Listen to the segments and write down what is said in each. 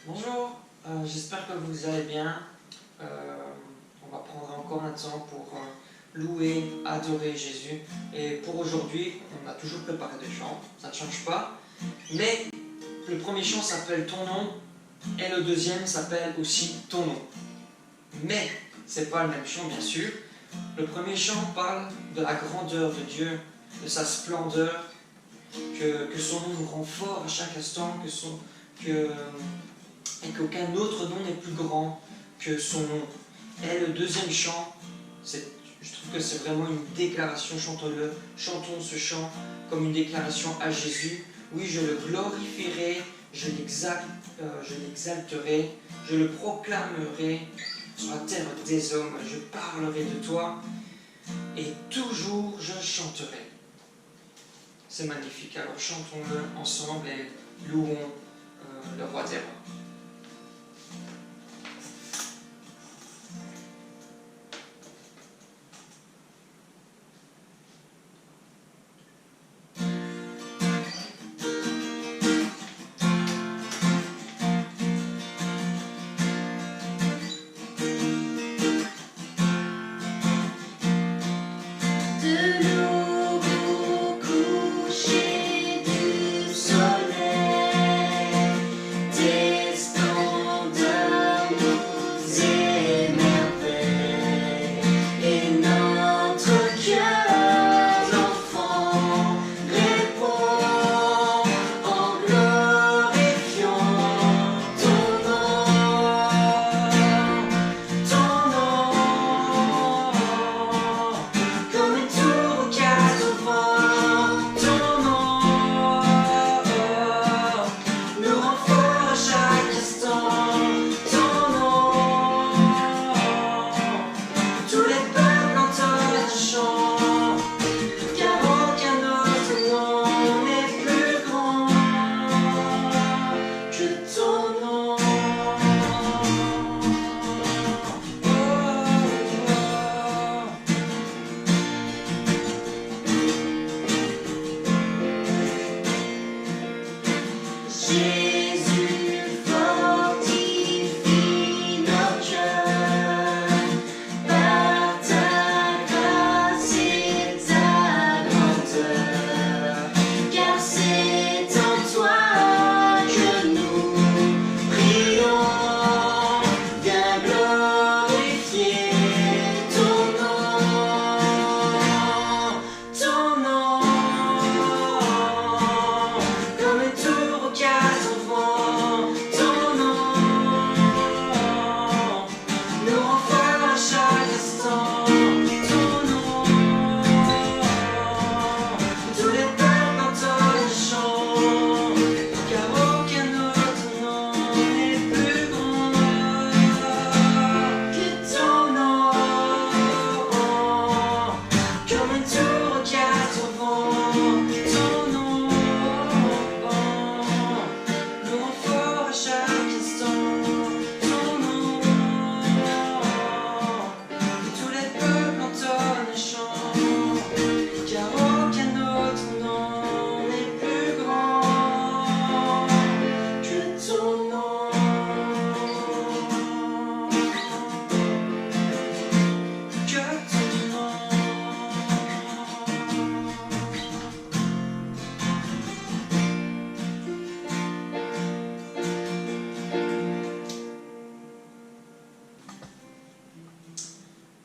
Bonjour, j'espère que vous allez bien. On va prendre encore un temps pour louer, adorer Jésus. Et pour aujourd'hui, on a toujours préparé des chants, ça ne change pas. Mais le premier chant s'appelle Ton nom et le deuxième s'appelle aussi Ton nom. Mais c'est pas le même chant, bien sûr. Le premier chant parle de la grandeur de Dieu, de sa splendeur, que son nom nous rend fort à chaque instant, et qu'aucun autre nom n'est plus grand que son nom. Et le deuxième chant, je trouve que c'est vraiment une déclaration, chantons ce chant comme une déclaration à Jésus. Oui, je le glorifierai, je l'exalterai, je le proclamerai sur la terre des hommes, je parlerai de toi et toujours je chanterai. C'est magnifique, alors chantons-le ensemble et louons le roi des rois.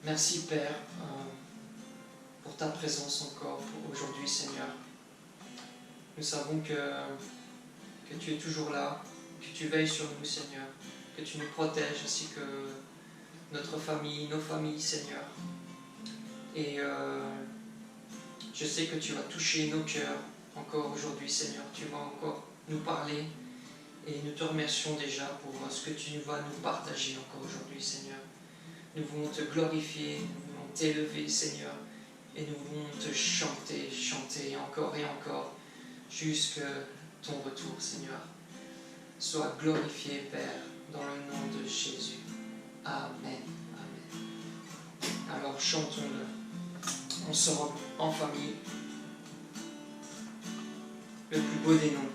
Merci Père pour ta présence encore pour aujourd'hui Seigneur. Nous savons que tu es toujours là, que tu veilles sur nous Seigneur, que tu nous protèges ainsi que notre famille, nos familles Seigneur. Et je sais que tu vas toucher nos cœurs encore aujourd'hui Seigneur, tu vas encore nous parler et nous te remercions déjà pour ce que tu vas nous partager encore aujourd'hui Seigneur. Nous voulons te glorifier, nous voulons t'élever, Seigneur, et nous voulons te chanter, chanter encore et encore, jusqu'à ton retour, Seigneur. Sois glorifié, Père, dans le nom de Jésus. Amen. Amen. Alors chantons-le ensemble, en famille, le plus beau des noms.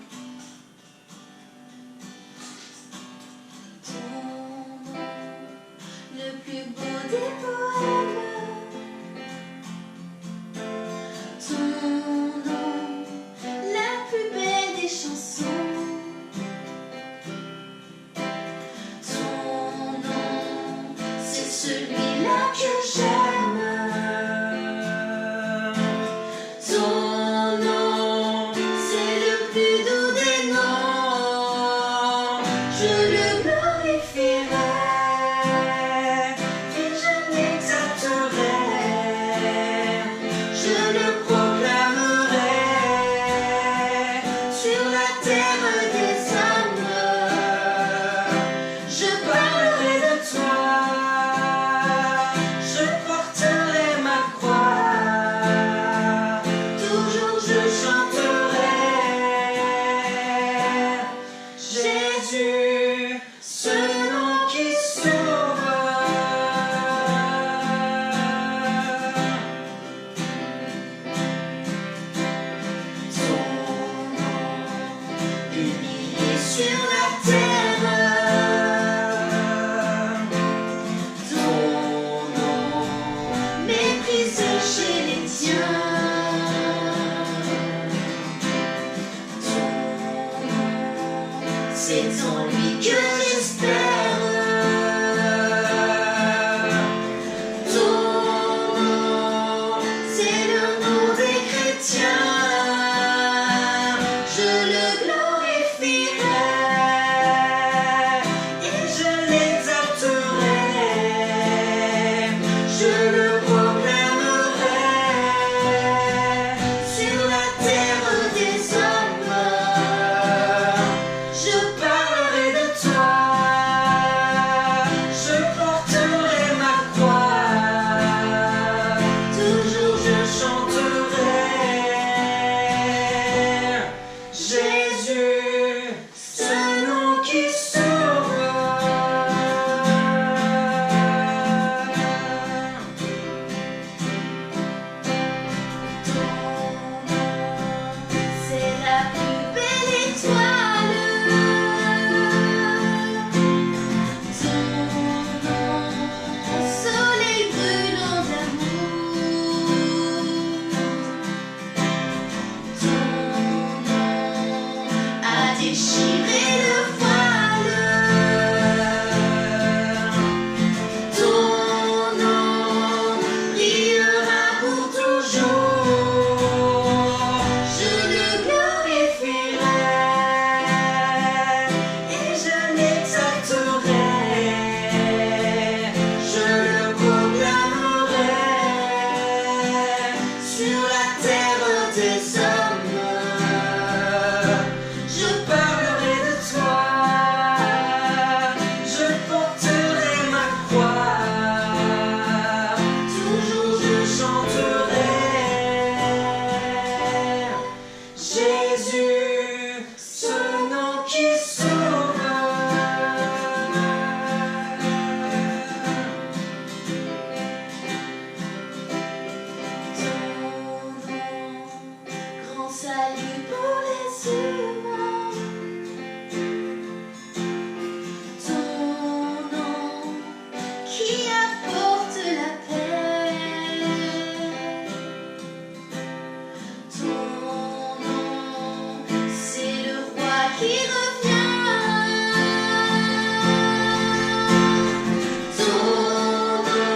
c'est en lui que j'espère. Ton nom, c'est le nom des chrétiens. Je le glorifierai et je l'exalterai. Je le proclamerai sur la terre des hommes. Je parlerai de toi, je porterai ma croix, toujours je chanterai. Jésus, ce nom qui sauve. C'est la plus belle étoile. Ton nom, soleil brûlant d'amour. Ton nom a déchiré le voile. Ton nom brillera pour toujours. Je le glorifierai et je l'exalterai. Je le proclamerai sur la terre des hommes. Je parlerai de toi, je porterai ma croix, toujours je chanterai. Jésus, ce nom qui sauve. Ton nom, grand salut pour les humains. Ton nom qui apporte la paix. Ton nom, c'est le roi qui revient. Ton nom,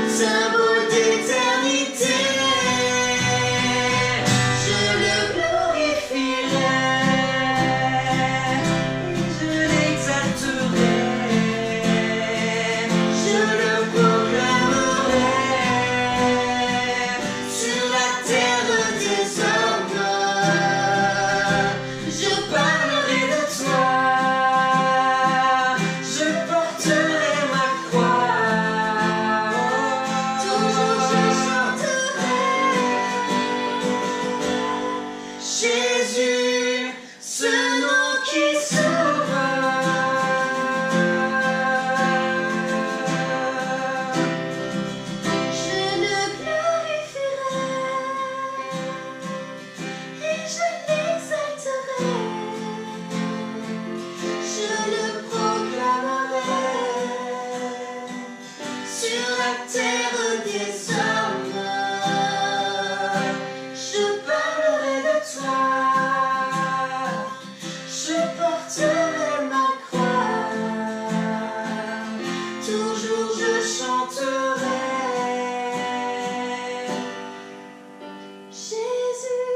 symbole d'éternité. Je le glorifierai et je l'exalterai. Je le proclamerai sur la terre des hommes. Je parlerai de toi, je porterai ma croix, toujours je chanterai. Jésus, ce nom qui sauve. Je le glorifierai et je l'exalterai. Je le proclamerai sur la terre des hommes. Je parlerai de toi, je porterai ma croix, toujours je chanterai. Jésus,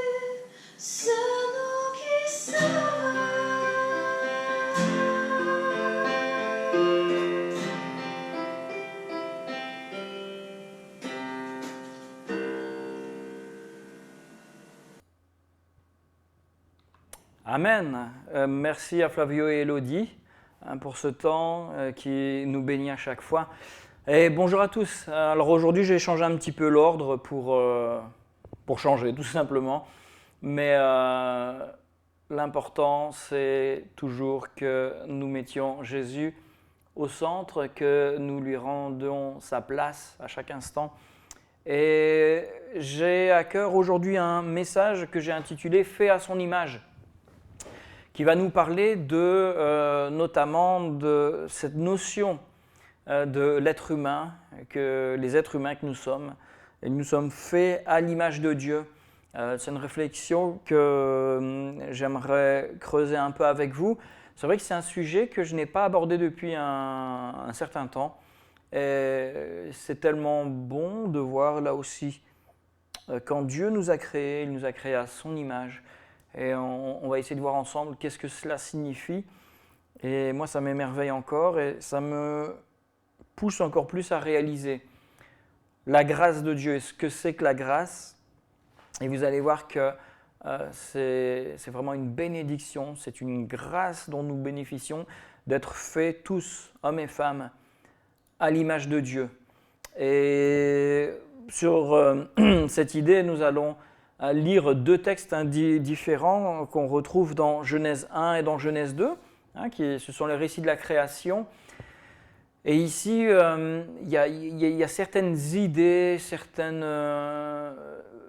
ce nom qui sauve. Amen. Merci à Flavio et Elodie pour ce temps qui nous bénit à chaque fois. Et bonjour à tous. Alors aujourd'hui, j'ai changé un petit peu l'ordre pour changer, tout simplement. Mais l'important, c'est toujours que nous mettions Jésus au centre, que nous lui rendions sa place à chaque instant. Et j'ai à cœur aujourd'hui un message que j'ai intitulé « Fait à son image », qui va nous parler notamment de cette notion de l'être humain, que les êtres humains que nous sommes faits à l'image de Dieu. C'est une réflexion que j'aimerais creuser un peu avec vous C'est vrai que c'est un sujet que je n'ai pas abordé depuis un certain temps. Et c'est tellement bon de voir là aussi, quand Dieu nous a créés, il nous a créés à son image. Et on va essayer de voir ensemble qu'est-ce que cela signifie. Et moi, ça m'émerveille encore et ça me pousse encore plus à réaliser la grâce de Dieu et ce que c'est que la grâce. Et vous allez voir que c'est vraiment une bénédiction, c'est une grâce dont nous bénéficions d'être faits tous, hommes et femmes, à l'image de Dieu. Et sur cette idée, nous allons lire deux textes différents qu'on retrouve dans Genèse 1 et dans Genèse 2, ce sont les récits de la création. Et ici, il y a certaines idées, certaines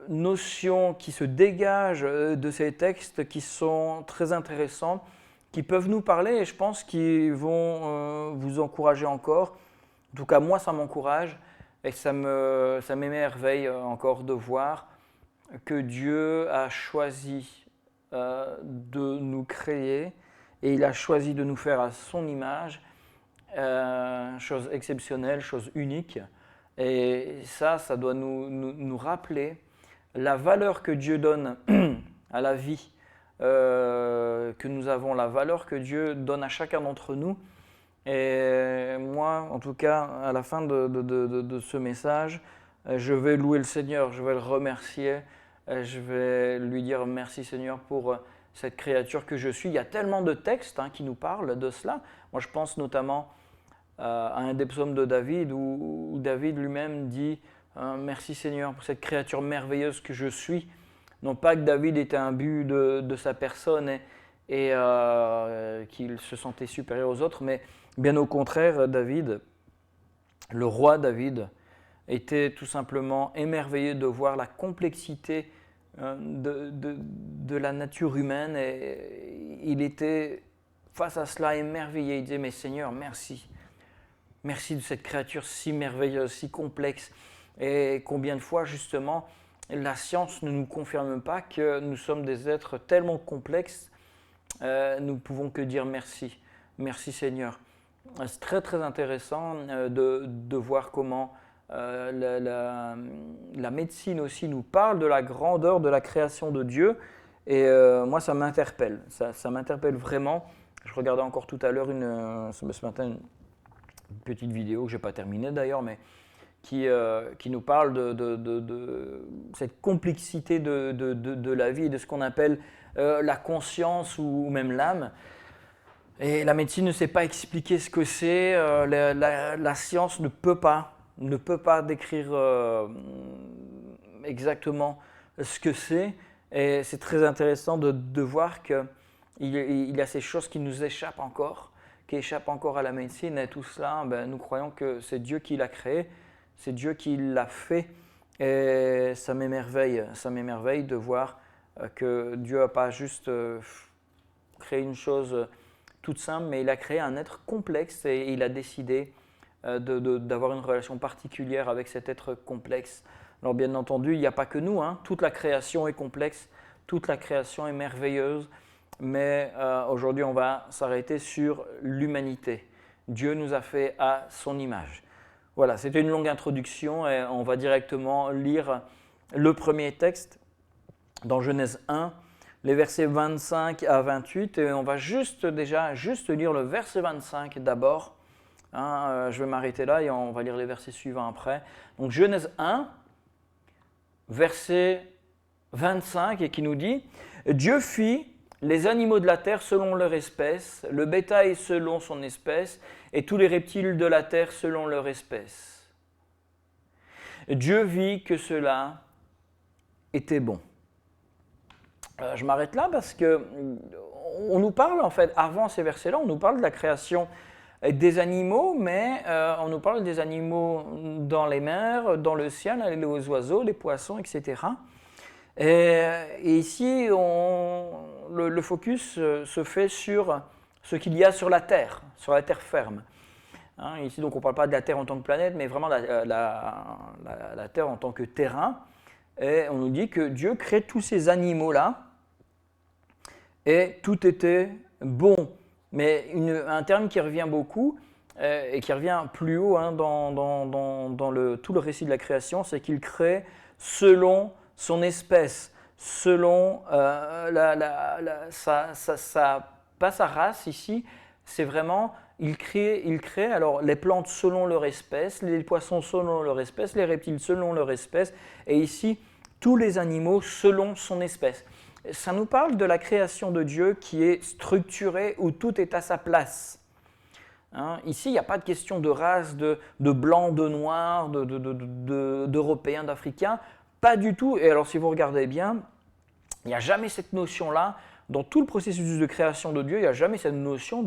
notions qui se dégagent de ces textes qui sont très intéressants, qui peuvent nous parler et je pense qu'ils vont vous encourager encore. En tout cas, moi, ça m'encourage et ça m'émerveille encore de voir que Dieu a choisi de nous créer et il a choisi de nous faire à son image, chose exceptionnelle, chose unique. Et ça doit nous rappeler la valeur que Dieu donne à la vie que nous avons, la valeur que Dieu donne à chacun d'entre nous. Et moi, en tout cas, à la fin de ce message, je vais louer le Seigneur, je vais le remercier, je vais lui dire merci Seigneur pour cette créature que je suis. Il y a tellement de textes qui nous parlent de cela. Moi, je pense notamment à un des psaumes de David où David lui-même dit merci Seigneur pour cette créature merveilleuse que je suis. Non pas que David était imbu de sa personne et qu'il se sentait supérieur aux autres, mais bien au contraire, David, le roi David, était tout simplement émerveillé de voir la complexité de la nature humaine et il était face à cela émerveillé. Il disait mais Seigneur, merci. Merci de cette créature si merveilleuse, si complexe. Et combien de fois justement la science ne nous confirme pas que nous sommes des êtres tellement complexes, nous ne pouvons que dire merci. Merci Seigneur. C'est très très intéressant de voir comment la médecine aussi nous parle de la grandeur de la création de Dieu. Et moi ça m'interpelle, ça m'interpelle vraiment. Je regardais encore tout à l'heure ce matin une petite vidéo que je n'ai pas terminée d'ailleurs, mais qui nous parle de cette complexité de la vie, de ce qu'on appelle la conscience ou même l'âme. Et la médecine ne sait pas expliquer ce que c'est, la science ne peut pas décrire exactement ce que c'est. Et c'est très intéressant de voir qu'il y a ces choses qui nous échappent encore, qui échappent encore à la médecine. Et tout cela, nous croyons que c'est Dieu qui l'a créé. C'est Dieu qui l'a fait et ça m'émerveille de voir que Dieu n'a pas juste créé une chose toute simple, mais il a créé un être complexe et il a décidé d'avoir une relation particulière avec cet être complexe. Alors bien entendu, il n'y a pas que nous, toute la création est complexe, toute la création est merveilleuse, mais aujourd'hui on va s'arrêter sur l'humanité. Dieu nous a fait à son image. Voilà, c'était une longue introduction et on va directement lire le premier texte dans Genèse 1, les versets 25 à 28. Et on va juste lire le verset 25 d'abord. Je vais m'arrêter là et on va lire les versets suivants après. Donc Genèse 1, verset 25 et qui nous dit « Dieu fit les animaux de la terre selon leur espèce, le bétail selon son espèce, et tous les reptiles de la terre selon leur espèce. Dieu vit que cela était bon. » Je m'arrête là parce que on nous parle en fait, avant ces versets-là, on nous parle de la création des animaux, mais on nous parle des animaux dans les mers, dans le ciel, les oiseaux, les poissons, etc. Et ici, le focus se fait sur ce qu'il y a sur la terre ferme. Ici, donc, on ne parle pas de la Terre en tant que planète, mais vraiment la Terre en tant que terrain. Et on nous dit que Dieu crée tous ces animaux-là, et tout était bon. mais un terme qui revient beaucoup et qui revient plus haut dans tout le récit de la création, c'est qu'il crée selon son espèce, selon pas sa race ici, c'est vraiment, il crée alors les plantes selon leur espèce, les poissons selon leur espèce, les reptiles selon leur espèce, et ici, tous les animaux selon son espèce. Ça nous parle de la création de Dieu qui est structurée, où tout est à sa place. Ici, il n'y a pas de question de race, de blanc, de noir, d'européens, d'africains, pas du tout. Et alors, si vous regardez bien, il n'y a jamais cette notion-là. Dans tout le processus de création de Dieu, il n'y a jamais cette notion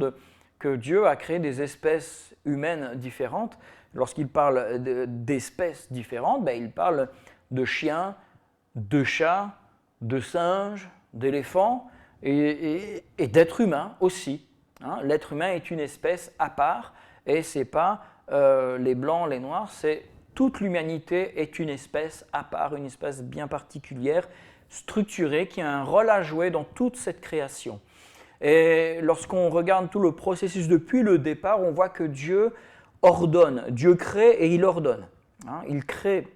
que Dieu a créé des espèces humaines différentes. Lorsqu'il parle d'espèces différentes, il parle de chiens, de chats, de singes, d'éléphants et d'êtres humains aussi. L'être humain est une espèce à part et ce n'est pas les blancs, les noirs, c'est toute l'humanité est une espèce à part, une espèce bien particulière, structurée, qui a un rôle à jouer dans toute cette création. Et lorsqu'on regarde tout le processus depuis le départ, on voit que Dieu ordonne, Dieu crée et il ordonne. Il crée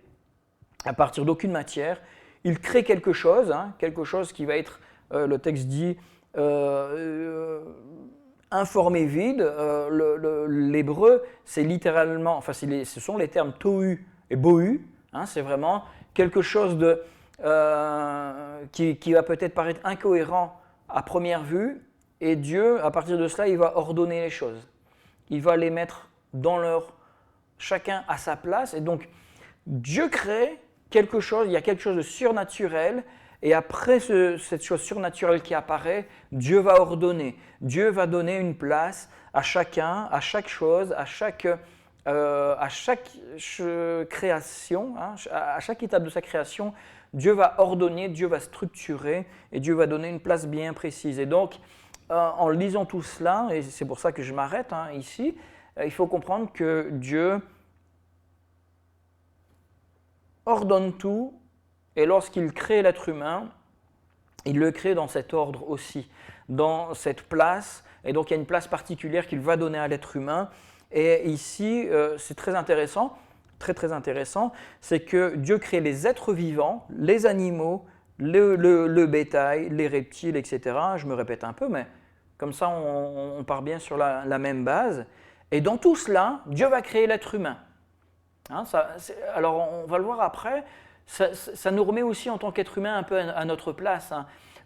à partir d'aucune matière, il crée quelque chose qui va être, le texte dit, informé vide. L'hébreu, c'est littéralement, enfin ce sont les termes tohu et bohu, c'est vraiment quelque chose qui va peut-être paraître incohérent à première vue, et Dieu, à partir de cela, il va ordonner les choses. Il va les mettre chacun à sa place, et donc Dieu crée quelque chose, il y a quelque chose de surnaturel, et après cette chose surnaturelle qui apparaît, Dieu va ordonner. Dieu va donner une place à chacun, à chaque chose, à chaque création, à chaque étape de sa création. Dieu va ordonner, Dieu va structurer, et Dieu va donner une place bien précise. Et donc, en lisant tout cela, et c'est pour ça que je m'arrête ici, il faut comprendre que Dieu ordonne tout, et lorsqu'il crée l'être humain, il le crée dans cet ordre aussi, dans cette place, et donc il y a une place particulière qu'il va donner à l'être humain. Et ici, c'est très intéressant, très intéressant, c'est que Dieu crée les êtres vivants, les animaux, le bétail, les reptiles, etc. Je me répète un peu, mais comme ça on part bien sur la même base. Et dans tout cela, Dieu va créer l'être humain. Alors on va le voir après, ça nous remet aussi en tant qu'être humain un peu à notre place.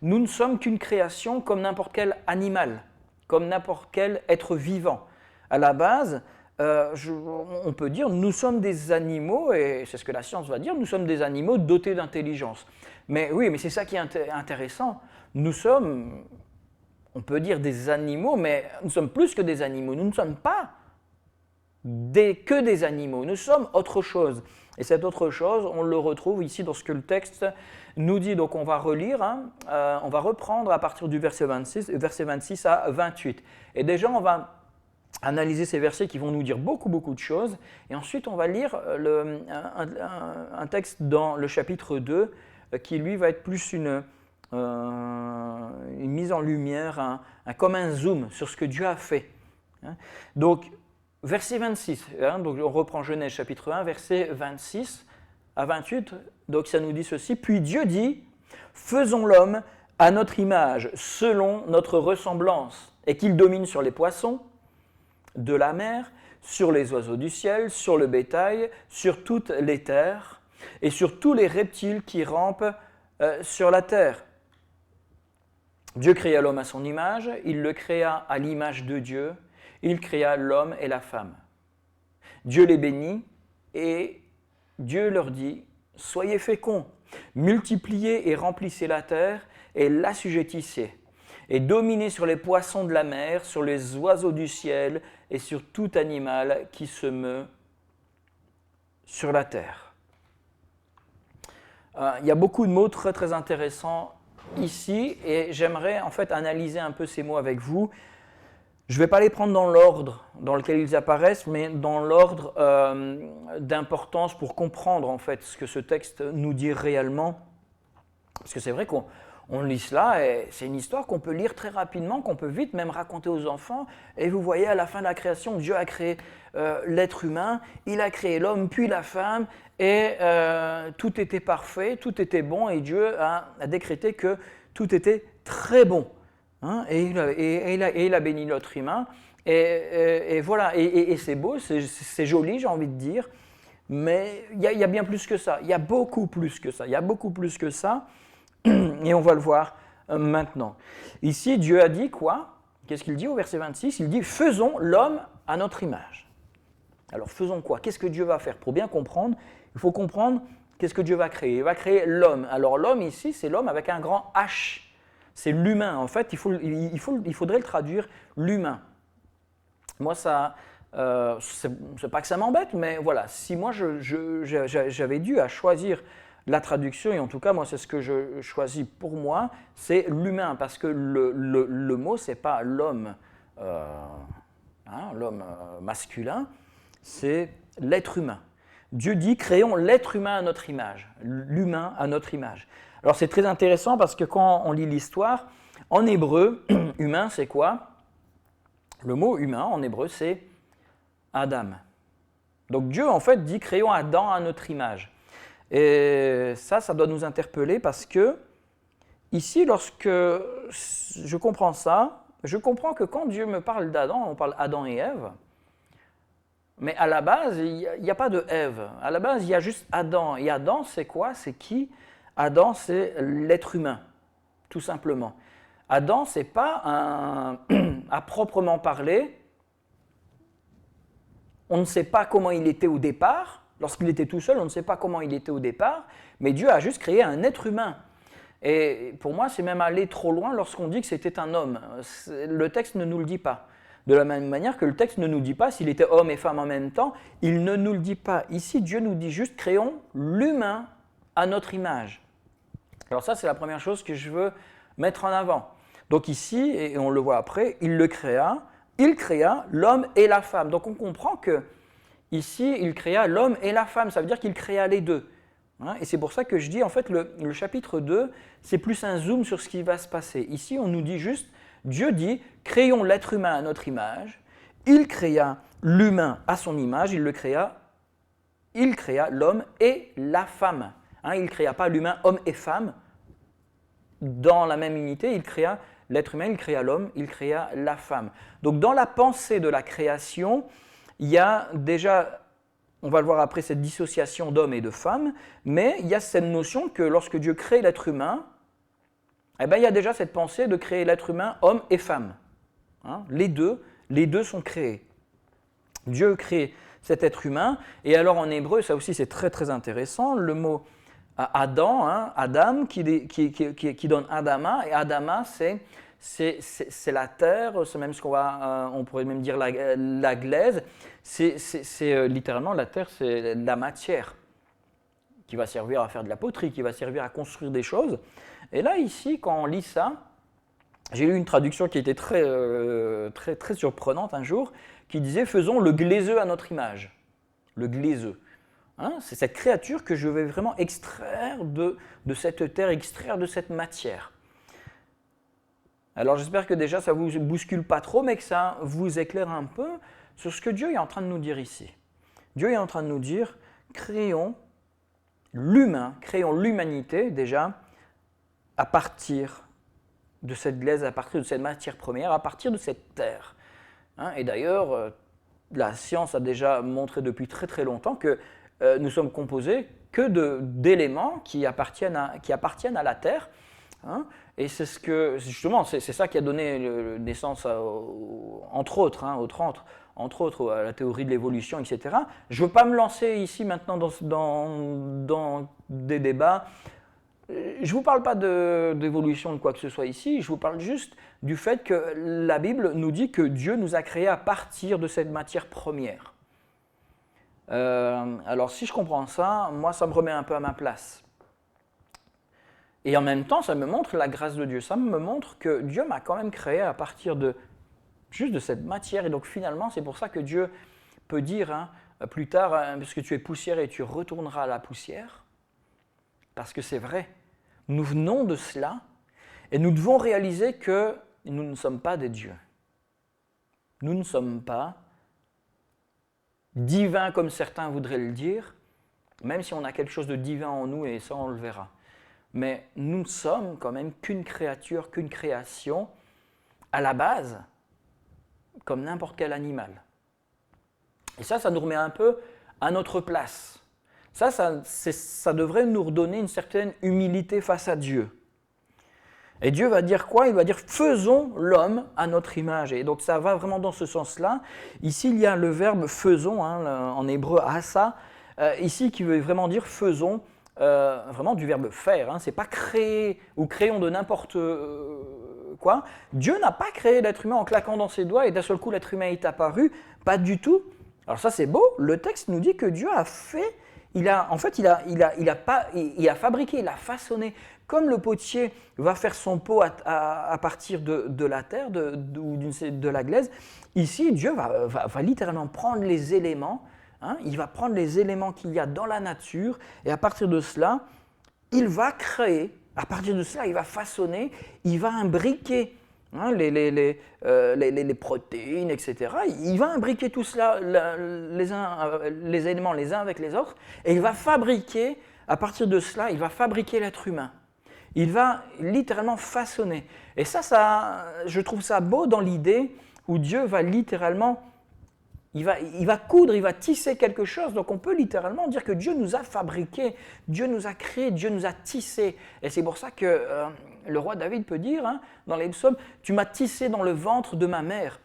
Nous ne sommes qu'une création comme n'importe quel animal, comme n'importe quel être vivant. À la base, on peut dire nous sommes des animaux, et c'est ce que la science va dire, nous sommes des animaux dotés d'intelligence. Mais oui, mais c'est ça qui est intéressant. Nous sommes, on peut dire des animaux, mais nous sommes plus que des animaux. Nous ne sommes pas que des animaux, nous sommes autre chose. Et cette autre chose, on le retrouve ici dans ce que le texte nous dit. Donc on va relire, on va reprendre à partir du verset 26 à 28. Et déjà on va analyser ces versets qui vont nous dire beaucoup de choses. Et ensuite on va lire un texte dans le chapitre 2 qui lui va être plus une mise en lumière, comme un zoom sur ce que Dieu a fait. Donc verset 26, donc on reprend Genèse chapitre 1, verset 26 à 28, donc ça nous dit ceci. Puis Dieu dit, faisons l'homme à notre image, selon notre ressemblance, et qu'il domine sur les poissons de la mer, sur les oiseaux du ciel, sur le bétail, sur toutes les terres, et sur tous les reptiles qui rampent sur la terre. Dieu créa l'homme à son image, il le créa à l'image de Dieu, il créa l'homme et la femme. Dieu les bénit et Dieu leur dit, soyez féconds, multipliez et remplissez la terre et l'assujettissez, et dominez sur les poissons de la mer, sur les oiseaux du ciel et sur tout animal qui se meut sur la terre. Il y a beaucoup de mots très intéressants ici, et j'aimerais en fait analyser un peu ces mots avec vous. Je ne vais pas les prendre dans l'ordre dans lequel ils apparaissent, mais dans l'ordre d'importance pour comprendre en fait ce que ce texte nous dit réellement. Parce que c'est vrai qu'on On lit cela et c'est une histoire qu'on peut lire très rapidement, qu'on peut vite même raconter aux enfants. Et vous voyez, à la fin de la création, Dieu a créé l'être humain, il a créé l'homme puis la femme, et tout était parfait, tout était bon, et Dieu a décrété que tout était très bon. Hein, et il a béni l'être humain. Et voilà, et c'est beau, c'est joli, j'ai envie de dire, mais il y a bien plus que ça, il y a beaucoup plus que ça, et on va le voir maintenant. Ici, Dieu a dit quoi? Qu'est-ce qu'il dit au verset 26? Il dit « Faisons l'homme à notre image ». Alors faisons quoi? Qu'est-ce que Dieu va faire? Pour bien comprendre, il faut comprendre qu'est-ce que Dieu va créer. Il va créer l'homme. Alors l'homme ici, c'est l'homme avec un grand H. C'est l'humain. En fait, il faudrait le traduire l'humain. Moi, ça, c'est pas que ça m'embête, mais voilà, si moi j'avais dû à choisir la traduction, et en tout cas, moi, c'est ce que je choisis pour moi, c'est l'humain, parce que le mot, c'est pas l'homme, l'homme masculin, c'est l'être humain. Dieu dit, créons l'être humain à notre image, l'humain à notre image. Alors, c'est très intéressant parce que quand on lit l'histoire, en hébreu, humain, c'est quoi? Le mot humain, en hébreu, c'est Adam. Donc Dieu, en fait, dit, créons Adam à notre image. Et ça doit nous interpeller parce que, ici, lorsque je comprends ça, je comprends que quand Dieu me parle d'Adam, on parle Adam et Ève, mais à la base, il n'y a pas de Ève. À la base, il y a juste Adam. Et Adam, c'est quoi? C'est qui? Adam, c'est l'être humain, tout simplement. Adam, ce n'est pas à proprement parler, on ne sait pas comment il était au départ. Lorsqu'il était tout seul, on ne sait pas comment il était au départ, mais Dieu a juste créé un être humain. Et pour moi, c'est même aller trop loin lorsqu'on dit que c'était un homme. Le texte ne nous le dit pas. De la même manière que le texte ne nous dit pas s'il était homme et femme en même temps, il ne nous le dit pas. Ici, Dieu nous dit juste, créons l'humain à notre image. Alors ça, c'est la première chose que je veux mettre en avant. Donc ici, et on le voit après, il créa l'homme et la femme. Donc on comprend que ici, il créa l'homme et la femme, ça veut dire qu'il créa les deux. Hein, et c'est pour ça que je dis, en fait, le chapitre 2, c'est plus un zoom sur ce qui va se passer. Ici, on nous dit juste, Dieu dit, créons l'être humain à notre image, il créa l'humain à son image, il créa l'homme et la femme. Hein, il ne créa pas l'humain, homme et femme, dans la même unité, il créa l'être humain, il créa l'homme, il créa la femme. Donc dans la pensée de la création, il y a déjà, on va le voir après, cette dissociation d'homme et de femme, mais il y a cette notion que lorsque Dieu crée l'être humain, eh bien, il y a déjà cette pensée de créer l'être humain, homme et femme. Hein, les deux sont créés. Dieu crée cet être humain, et alors en hébreu, ça aussi c'est très très intéressant, le mot Adam, Adam qui donne Adama, et Adama c'est la terre, c'est même ce on pourrait même dire la glaise, c'est littéralement la terre, c'est la matière qui va servir à faire de la poterie, qui va servir à construire des choses. Et là ici, quand on lit ça, j'ai lu une traduction qui était très, très, très surprenante un jour, qui disait « Faisons le glaiseux à notre image ». Le glaiseux. Hein, c'est cette créature que je vais vraiment extraire de cette terre, extraire de cette matière. Alors j'espère que déjà ça ne vous bouscule pas trop, mais que ça vous éclaire un peu sur ce que Dieu est en train de nous dire ici. Dieu est en train de nous dire, créons l'humain, créons l'humanité déjà à partir de cette glaise, à partir de cette matière première, à partir de cette terre. Hein, et d'ailleurs, la science a déjà montré depuis très très longtemps que nous sommes composés que d'éléments qui appartiennent à la terre. Hein, et c'est justement, c'est ça qui a donné naissance, entre autres, à la théorie de l'évolution, etc. Je ne veux pas me lancer ici maintenant dans des débats. Je ne vous parle pas d'évolution de quoi que ce soit ici, je vous parle juste du fait que la Bible nous dit que Dieu nous a créés à partir de cette matière première. Alors si je comprends ça, moi ça me remet un peu à ma place. Et en même temps, ça me montre la grâce de Dieu, ça me montre que Dieu m'a quand même créé à partir juste de cette matière. Et donc finalement, c'est pour ça que Dieu peut dire plus tard, parce que tu es poussière et tu retourneras à la poussière, parce que c'est vrai, nous venons de cela, Et nous devons réaliser que nous ne sommes pas des dieux. Nous ne sommes pas divins comme certains voudraient le dire, même si on a quelque chose de divin en nous, et ça on le verra. Mais nous ne sommes quand même qu'une créature, qu'une création, à la base, comme n'importe quel animal. Et ça nous remet un peu à notre place. Ça devrait nous redonner une certaine humilité face à Dieu. Et Dieu va dire quoi? Il va dire « faisons l'homme à notre image ». Et donc ça va vraiment dans ce sens-là. Ici, il y a le verbe « faisons », en hébreu « asa », ici qui veut vraiment dire « faisons », vraiment du verbe « faire ». Ce n'est pas « créer » ou « créons de n'importe quoi ». Dieu n'a pas créé l'être humain en claquant dans ses doigts et d'un seul coup l'être humain est apparu. Pas du tout. Alors ça c'est beau, le texte nous dit que Dieu a fait, il a fabriqué, il a façonné. Comme le potier va faire son pot à partir de la terre ou de la glaise, ici Dieu va littéralement prendre les éléments, il va prendre les éléments qu'il y a dans la nature et à partir de cela, il va créer, à partir de cela, il va façonner, il va imbriquer les protéines, etc. Il va imbriquer tout cela, les éléments les uns avec les autres, et il va fabriquer, à partir de cela, il va fabriquer l'être humain. Il va littéralement façonner. Et ça, je trouve ça beau dans l'idée où Dieu va littéralement, il va coudre, il va tisser quelque chose. Donc on peut littéralement dire que Dieu nous a fabriqués, Dieu nous a créés, Dieu nous a tissés. Et c'est pour ça que le roi David peut dire dans les psaumes, « Tu m'as tissé dans le ventre de ma mère ».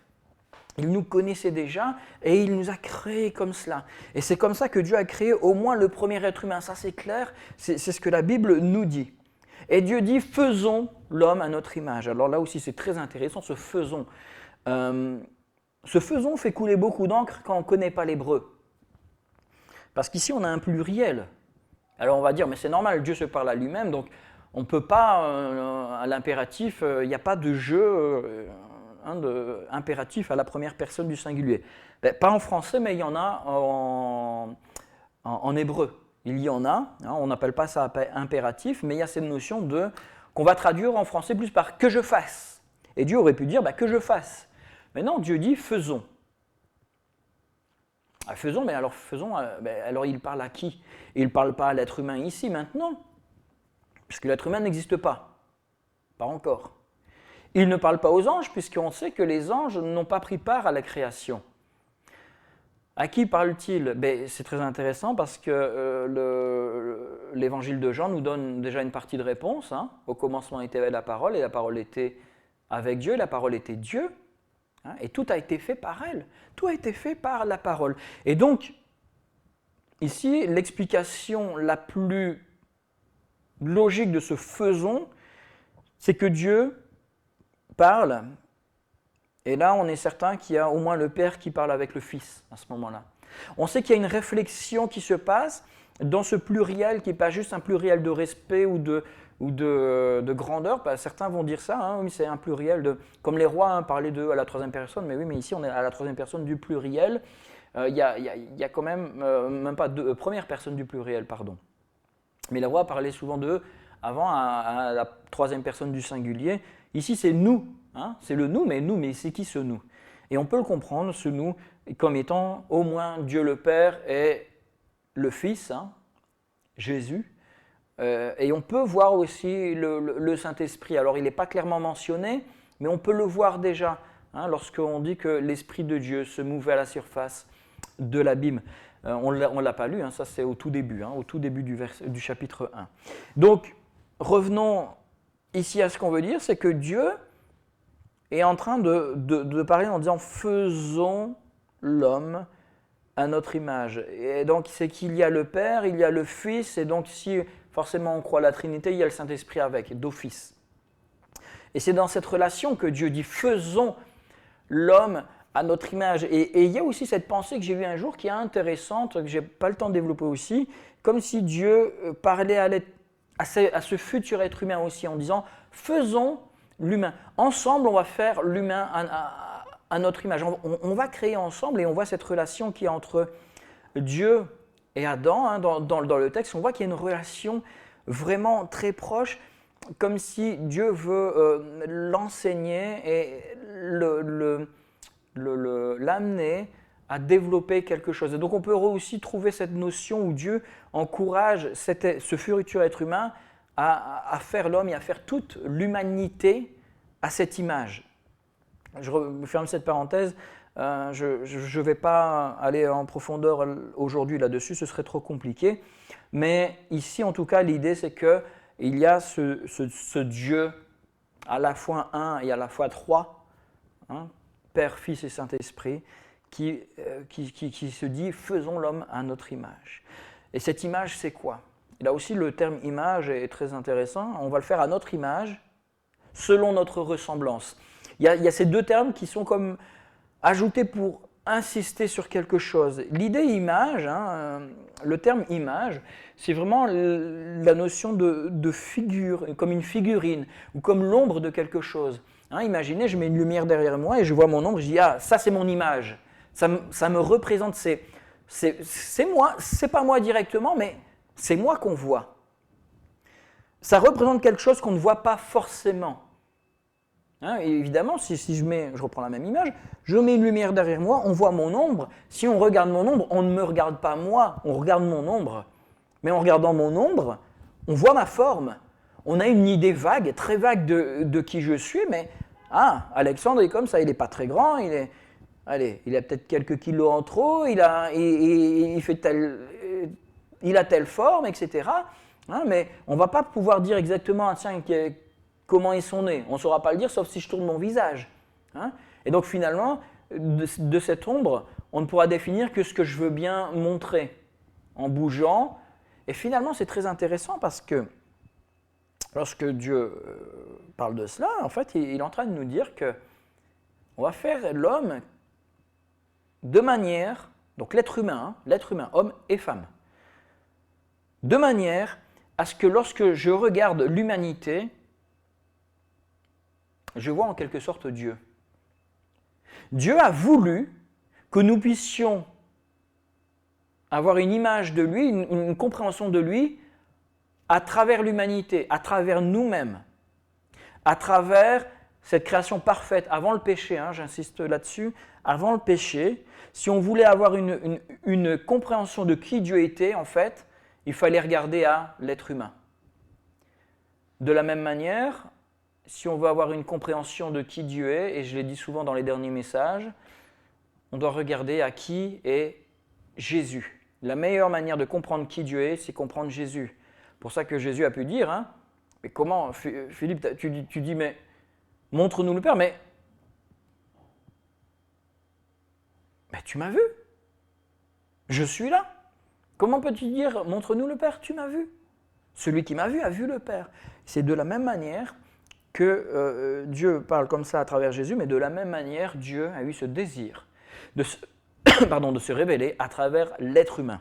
Il nous connaissait déjà et il nous a créés comme cela. Et c'est comme ça que Dieu a créé au moins le premier être humain. Ça c'est clair, c'est ce que la Bible nous dit. Et Dieu dit « faisons l'homme à notre image ». Alors là aussi c'est très intéressant, ce « faisons ». Ce « faisons » fait couler beaucoup d'encre quand on ne connaît pas l'hébreu. Parce qu'ici on a un pluriel. Alors on va dire « mais c'est normal, Dieu se parle à lui-même, donc on ne peut pas, à l'impératif, il n'y a pas de jeu impératif à la première personne du singulier ». Pas en français, mais il y en a en hébreu. Il y en a, on n'appelle pas ça impératif, mais il y a cette notion qu'on va traduire en français plus par « que je fasse ». Et Dieu aurait pu dire « que je fasse ». Mais non, Dieu dit « faisons ». Faisons, mais alors faisons, alors il parle à qui? Il ne parle pas à l'être humain ici, maintenant, puisque l'être humain n'existe pas. Pas encore. Il ne parle pas aux anges, puisqu'on sait que les anges n'ont pas pris part à la création. À qui parle-t-il? C'est très intéressant parce que l'évangile de Jean nous donne déjà une partie de réponse. Au commencement était la parole, et la parole était avec Dieu, et la parole était Dieu. Et tout a été fait par elle. Tout a été fait par la parole. Et donc, ici, l'explication la plus logique de ce « faisons », c'est que Dieu parle. Et là, on est certain qu'il y a au moins le Père qui parle avec le Fils à ce moment-là. On sait qu'il y a une réflexion qui se passe dans ce pluriel qui n'est pas juste un pluriel de respect ou de grandeur. Certains vont dire ça, oui, c'est un pluriel, comme les rois parlaient d'eux à la troisième personne, mais oui, mais ici on est à la troisième personne du pluriel. Il y a quand même pas deux, première personne du pluriel, pardon. Mais les rois parlaient souvent d'eux avant à la troisième personne du singulier. Ici c'est nous. C'est le nous, mais c'est qui ce nous? Et on peut le comprendre, ce nous, comme étant au moins Dieu le Père et le Fils, Jésus. Et on peut voir aussi le Saint-Esprit. Alors il n'est pas clairement mentionné, mais on peut le voir déjà, lorsqu'on dit que l'Esprit de Dieu se mouvait à la surface de l'abîme. On ne l'a pas lu, ça c'est au tout début du chapitre 1. Donc revenons ici à ce qu'on veut dire, c'est que Dieu est en train de parler en disant « faisons l'homme à notre image ». Et donc c'est qu'il y a le Père, il y a le Fils, et donc si forcément on croit à la Trinité, il y a le Saint-Esprit avec, d'office. Et c'est dans cette relation que Dieu dit « faisons l'homme à notre image ». Et il y a aussi cette pensée que j'ai vue un jour qui est intéressante, que je n'ai pas le temps de développer aussi, comme si Dieu parlait à ce futur être humain aussi en disant « faisons l'humain. Ensemble, on va faire l'humain à notre image. On va créer ensemble et on voit cette relation qui est entre Dieu et Adam. Dans le texte, on voit qu'il y a une relation vraiment très proche comme si Dieu veut l'enseigner et l'amener à développer quelque chose. Et donc on peut aussi trouver cette notion où Dieu encourage ce futur être humain à faire l'homme et à faire toute l'humanité à cette image. Je ferme cette parenthèse, je ne vais pas aller en profondeur aujourd'hui là-dessus, ce serait trop compliqué, mais ici en tout cas l'idée c'est qu'il y a ce Dieu à la fois un et à la fois trois, hein, Père, Fils et Saint-Esprit, qui se dit « faisons l'homme à notre image ». Et cette image, c'est quoi? Là aussi, le terme « image » est très intéressant. On va le faire à notre image, selon notre ressemblance. Il y a ces deux termes qui sont comme ajoutés pour insister sur quelque chose. L'idée « image hein, », le terme « image », c'est vraiment la notion de figure, comme une figurine, ou comme l'ombre de quelque chose. Hein, imaginez, je mets une lumière derrière moi et je vois mon ombre, je dis « ah, ça c'est mon image ». Ça me représente, c'est moi, c'est pas moi directement, mais c'est moi qu'on voit. Ça représente quelque chose qu'on ne voit pas forcément. Hein, et évidemment, si je reprends la même image, je mets une lumière derrière moi, on voit mon ombre. Si on regarde mon ombre, on ne me regarde pas moi, on regarde mon ombre. Mais en regardant mon ombre, on voit ma forme. On a une idée vague, très vague de qui je suis, mais Alexandre est comme ça, il n'est pas très grand, il a peut-être quelques kilos en trop, il a telle forme, etc. Hein, mais on ne va pas pouvoir dire exactement, comment ils sont nés. On ne saura pas le dire, sauf si je tourne mon visage. Hein. Et donc finalement, de cette ombre, on ne pourra définir que ce que je veux bien montrer, en bougeant. Et finalement, c'est très intéressant parce que lorsque Dieu parle de cela, en fait, il est en train de nous dire qu'on va faire l'homme de manière, donc l'être humain, homme et femme, de manière à ce que lorsque je regarde l'humanité, je vois en quelque sorte Dieu. Dieu a voulu que nous puissions avoir une image de lui, une compréhension de lui à travers l'humanité, à travers nous-mêmes, à travers cette création parfaite avant le péché, hein, j'insiste là-dessus, avant le péché. Si on voulait avoir une compréhension de qui Dieu était, en fait, il fallait regarder à l'être humain. De la même manière, si on veut avoir une compréhension de qui Dieu est, et je l'ai dit souvent dans les derniers messages, on doit regarder à qui est Jésus. La meilleure manière de comprendre qui Dieu est, c'est comprendre Jésus. Pour ça que Jésus a pu dire, hein, mais comment, Philippe, tu dis, mais montre-nous le Père, mais tu m'as vu. Je suis là. Comment peux-tu dire, montre-nous le Père, tu m'as vu. Celui qui m'a vu a vu le Père. C'est de la même manière que Dieu parle comme ça à travers Jésus, mais de la même manière, Dieu a eu ce désir de se révéler à travers l'être humain.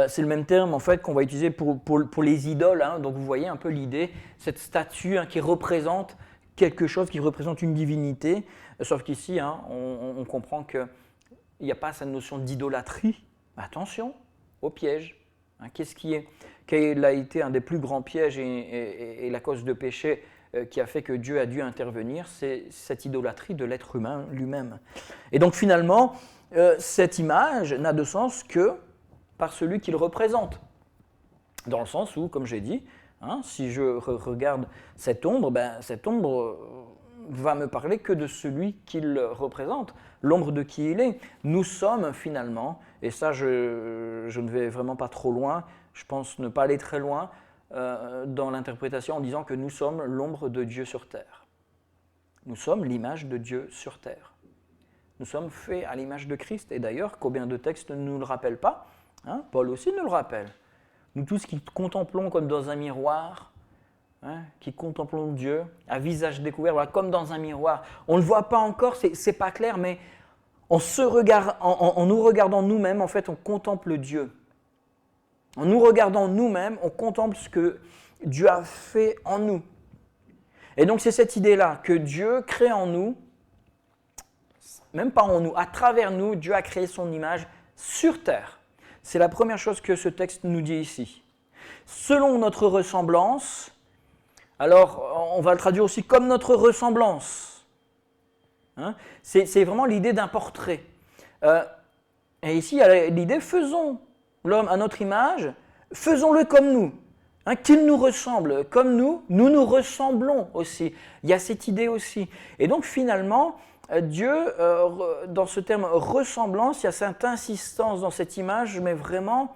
C'est le même terme en fait qu'on va utiliser pour les idoles. Hein. Donc vous voyez un peu l'idée, cette statue qui représente quelque chose, qui représente une divinité. Sauf qu'ici, hein, on comprend qu'il n'y a pas cette notion d'idolâtrie. Attention au piège. Hein, quel a été un des plus grands pièges et la cause de péché qui a fait que Dieu a dû intervenir, c'est cette idolâtrie de l'être humain lui-même. Et donc finalement, cette image n'a de sens que par celui qu'il représente. Dans le sens où, comme j'ai dit, hein, si je regarde cette ombre, cette ombre va me parler que de celui qu'il représente, l'ombre de qui il est. Nous sommes finalement, et ça je ne vais vraiment pas trop loin, je pense ne pas aller très loin dans l'interprétation en disant que nous sommes l'ombre de Dieu sur terre. Nous sommes l'image de Dieu sur terre. Nous sommes faits à l'image de Christ, et d'ailleurs, combien de textes ne nous le rappellent pas, hein, Paul aussi nous le rappelle. Nous tous qui contemplons comme dans un miroir, hein, qui contemplons Dieu à visage découvert, voilà, comme dans un miroir. On ne le voit pas encore, c'est pas clair, mais en nous regardant nous-mêmes, en fait, on contemple Dieu. En nous regardant nous-mêmes, on contemple ce que Dieu a fait en nous. Et donc c'est cette idée-là, que Dieu crée en nous, même pas en nous, à travers nous, Dieu a créé son image sur terre. C'est la première chose que ce texte nous dit ici. Selon notre ressemblance, Alors, on va le traduire aussi comme notre ressemblance. Hein? C'est vraiment l'idée d'un portrait. Et ici, il y a l'idée, faisons l'homme à notre image, faisons-le comme nous. Hein, qu'il nous ressemble comme nous nous ressemblons aussi. Il y a cette idée aussi. Et donc finalement, Dieu, dans ce terme ressemblance, il y a cette insistance dans cette image, mais vraiment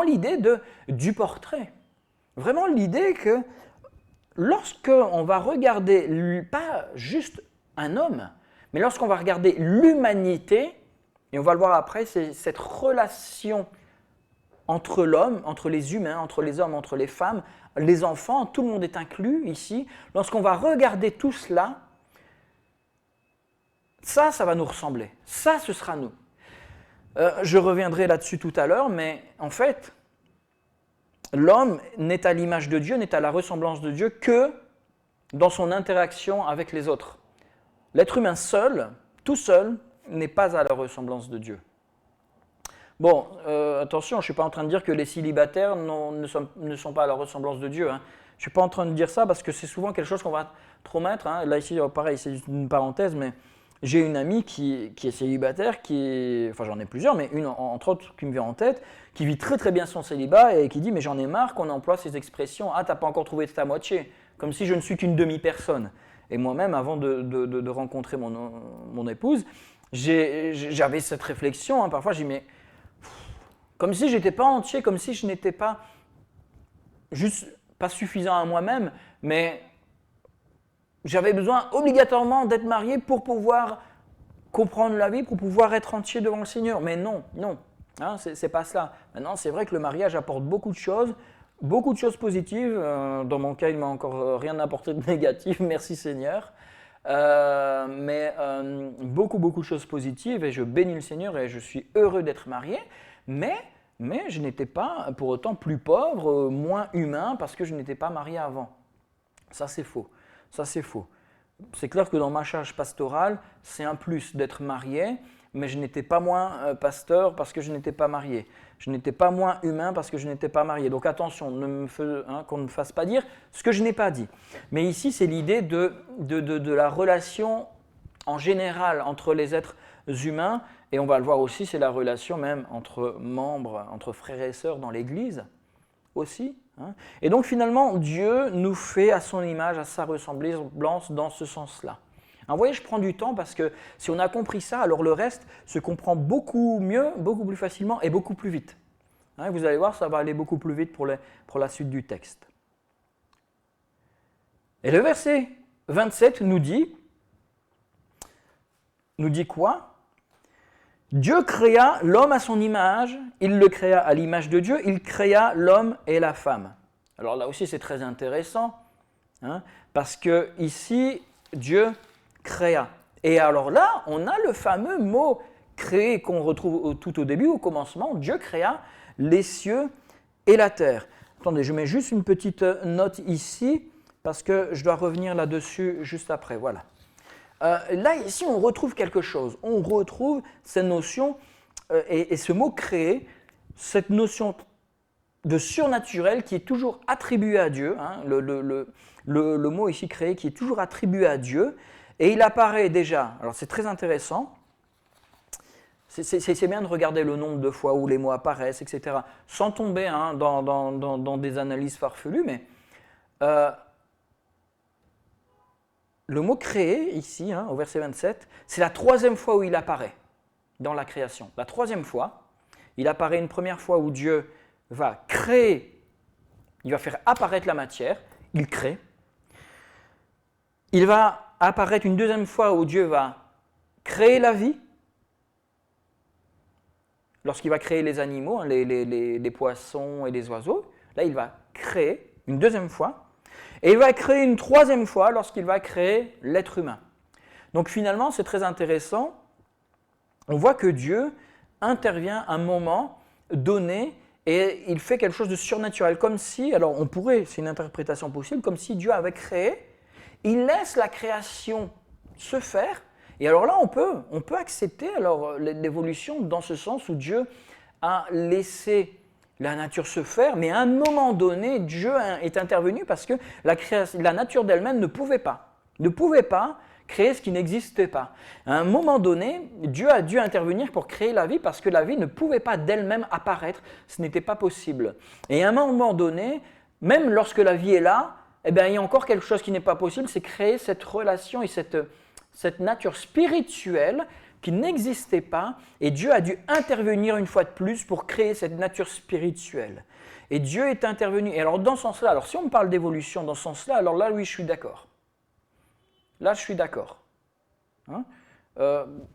l'idée du portrait. Vraiment l'idée que lorsqu'on va regarder, pas juste un homme, mais lorsqu'on va regarder l'humanité, et on va le voir après, c'est cette relation entre l'homme, entre les humains, entre les hommes, entre les femmes, les enfants, tout le monde est inclus ici. Lorsqu'on va regarder tout cela, ça va nous ressembler. Ça, ce sera nous. Je reviendrai là-dessus tout à l'heure, mais en fait, l'homme n'est à l'image de Dieu, n'est à la ressemblance de Dieu que dans son interaction avec les autres. L'être humain seul, tout seul, n'est pas à la ressemblance de Dieu. Bon, attention, je ne suis pas en train de dire que les célibataires ne sont pas à la ressemblance de Dieu. Hein. Je ne suis pas en train de dire ça parce que c'est souvent quelque chose qu'on va trop mettre. Hein. Là, ici, pareil, c'est une parenthèse, mais j'ai une amie qui est célibataire, enfin j'en ai plusieurs, mais une entre autres qui me vient en tête, qui vit très très bien son célibat et qui dit « mais j'en ai marre qu'on emploie ces expressions « ah, t'as pas encore trouvé ta moitié », comme si je ne suis qu'une demi-personne. Et moi-même, avant de rencontrer mon épouse, j'avais cette réflexion, hein. Parfois je dis « mais comme si je n'étais pas entier, comme si je n'étais pas juste pas suffisant à moi-même, mais j'avais besoin obligatoirement d'être marié pour pouvoir comprendre la vie, pour pouvoir être entier devant le Seigneur. Mais non, hein, c'est pas cela. Maintenant, c'est vrai que le mariage apporte beaucoup de choses positives. Dans mon cas, il m'a encore rien apporté de négatif, merci Seigneur. Mais beaucoup de choses positives et je bénis le Seigneur et je suis heureux d'être marié. Mais je n'étais pas pour autant plus pauvre, moins humain parce que je n'étais pas marié avant. Ça, c'est faux. C'est clair que dans ma charge pastorale, c'est un plus d'être marié, mais je n'étais pas moins pasteur parce que je n'étais pas marié. Je n'étais pas moins humain parce que je n'étais pas marié. Donc attention, qu'on ne me fasse pas dire ce que je n'ai pas dit. Mais ici, c'est l'idée de la relation en général entre les êtres humains, et on va le voir aussi, c'est la relation même entre membres, entre frères et sœurs dans l'Église aussi. Hein. Et donc finalement, Dieu nous fait à son image, à sa ressemblance dans ce sens-là. Vous voyez, je prends du temps parce que si on a compris ça, alors le reste se comprend beaucoup mieux, beaucoup plus facilement et beaucoup plus vite. Hein, vous allez voir, ça va aller beaucoup plus vite pour la suite du texte. Et le verset 27 nous dit quoi ? Dieu créa l'homme à son image, il le créa à l'image de Dieu, il créa l'homme et la femme. Alors là aussi c'est très intéressant, hein, parce que ici Dieu créa. Et alors là, on a le fameux mot créer qu'on retrouve tout au début, au commencement, Dieu créa les cieux et la terre. Attendez, je mets juste une petite note ici, parce que je dois revenir là-dessus juste après, voilà. Là, ici, on retrouve quelque chose. On retrouve cette notion, et ce mot « créer », cette notion de surnaturel qui est toujours attribuée à Dieu. Hein, le mot ici « créer » qui est toujours attribué à Dieu. Et il apparaît déjà, alors c'est très intéressant, c'est bien de regarder le nombre de fois où les mots apparaissent, etc., sans tomber hein, dans des analyses farfelues, mais le mot « créer » ici, hein, au verset 27, c'est la troisième fois où il apparaît dans la création. La troisième fois, il apparaît une première fois où Dieu va créer, il va faire apparaître la matière, il crée. Il va apparaître une deuxième fois où Dieu va créer la vie, lorsqu'il va créer les animaux, hein, les poissons et les oiseaux. Là, il va créer une deuxième fois. Et il va créer une troisième fois lorsqu'il va créer l'être humain. Donc finalement, c'est très intéressant. On voit que Dieu intervient à un moment donné et il fait quelque chose de surnaturel. Comme si, alors on pourrait, c'est une interprétation possible, comme si Dieu avait créé, il laisse la création se faire. Et alors là, on peut accepter alors l'évolution dans ce sens où Dieu a laissé la nature se faire, mais à un moment donné, Dieu est intervenu parce que la nature d'elle-même ne pouvait pas créer ce qui n'existait pas. À un moment donné, Dieu a dû intervenir pour créer la vie parce que la vie ne pouvait pas d'elle-même apparaître, ce n'était pas possible. Et à un moment donné, même lorsque la vie est là, eh bien, il y a encore quelque chose qui n'est pas possible, c'est créer cette relation et cette nature spirituelle qui n'existait pas, et Dieu a dû intervenir une fois de plus pour créer cette nature spirituelle. Et Dieu est intervenu. Et alors dans ce sens-là, alors si on me parle d'évolution dans ce sens-là, alors là oui je suis d'accord. Là je suis d'accord. Hein?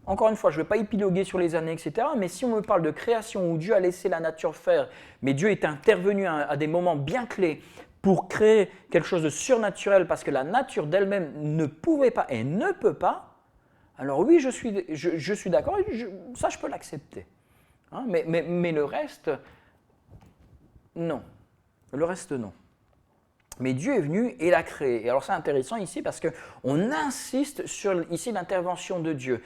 Encore une fois, je ne vais pas épiloguer sur les années, etc. Mais si on me parle de création où Dieu a laissé la nature faire, mais Dieu est intervenu à des moments bien clés pour créer quelque chose de surnaturel parce que la nature d'elle-même ne pouvait pas et ne peut pas, alors oui, je suis d'accord, ça je peux l'accepter. Hein, mais le reste, non. Le reste, non. Mais Dieu est venu et l'a créé. Et alors c'est intéressant ici parce qu'on insiste sur ici l'intervention de Dieu.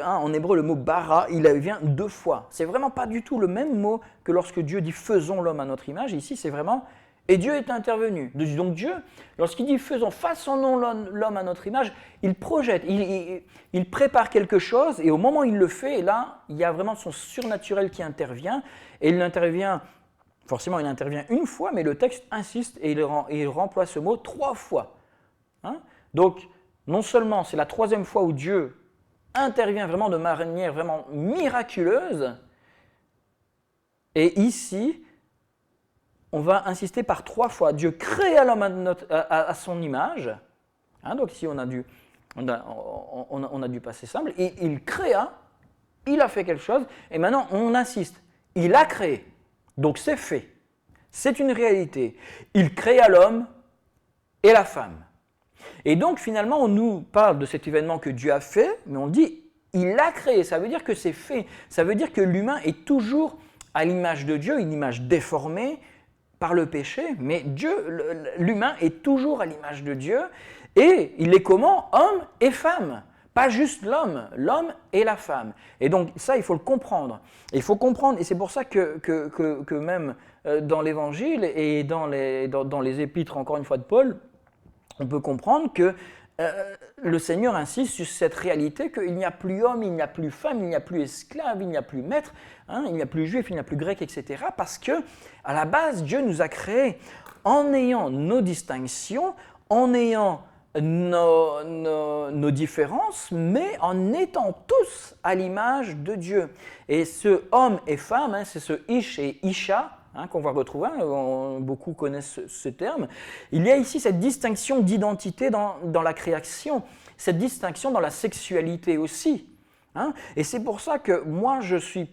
En hébreu, le mot bara, il vient 2 fois. C'est vraiment pas du tout le même mot que lorsque Dieu dit « faisons l'homme à notre image ». Ici, c'est vraiment « et Dieu est intervenu ». Donc Dieu, lorsqu'il dit « faisons, façonnons l'homme à notre image », il projette, il prépare quelque chose et au moment où il le fait, et là, il y a vraiment son surnaturel qui intervient. Et il intervient... Forcément, il intervient une fois, mais le texte insiste et il remploie ce mot 3 fois. Hein? Donc, non seulement c'est la 3e fois où Dieu intervient vraiment de manière vraiment miraculeuse, et ici, on va insister par 3 fois. Dieu créa l'homme à son image. Hein? Donc ici, on a dû passer simple. Et il créa, il a fait quelque chose, et maintenant on insiste. Il a créé. Donc c'est fait, c'est une réalité. Il créa l'homme et la femme. Et donc finalement on nous parle de cet événement que Dieu a fait, mais on dit il l'a créé, ça veut dire que c'est fait. Ça veut dire que l'humain est toujours à l'image de Dieu, une image déformée par le péché, mais l'humain est toujours à l'image de Dieu, et il est comment? Homme et femme. Pas juste l'homme et la femme. Et donc ça, il faut le comprendre. Il faut comprendre, et c'est pour ça que même dans l'Évangile et dans les épîtres, encore une fois, de Paul, on peut comprendre que le Seigneur insiste sur cette réalité qu'il n'y a plus homme, il n'y a plus femme, il n'y a plus esclave, il n'y a plus maître, hein, il n'y a plus juif, il n'y a plus grec, etc. Parce que à la base, Dieu nous a créés en ayant nos distinctions, en ayant nos différences, mais en étant tous à l'image de Dieu. Et ce homme et femme, hein, c'est ce ish et isha, hein, qu'on va retrouver, beaucoup connaissent ce terme. Il y a ici cette distinction d'identité dans la création, cette distinction dans la sexualité aussi. Hein, et c'est pour ça que moi je suis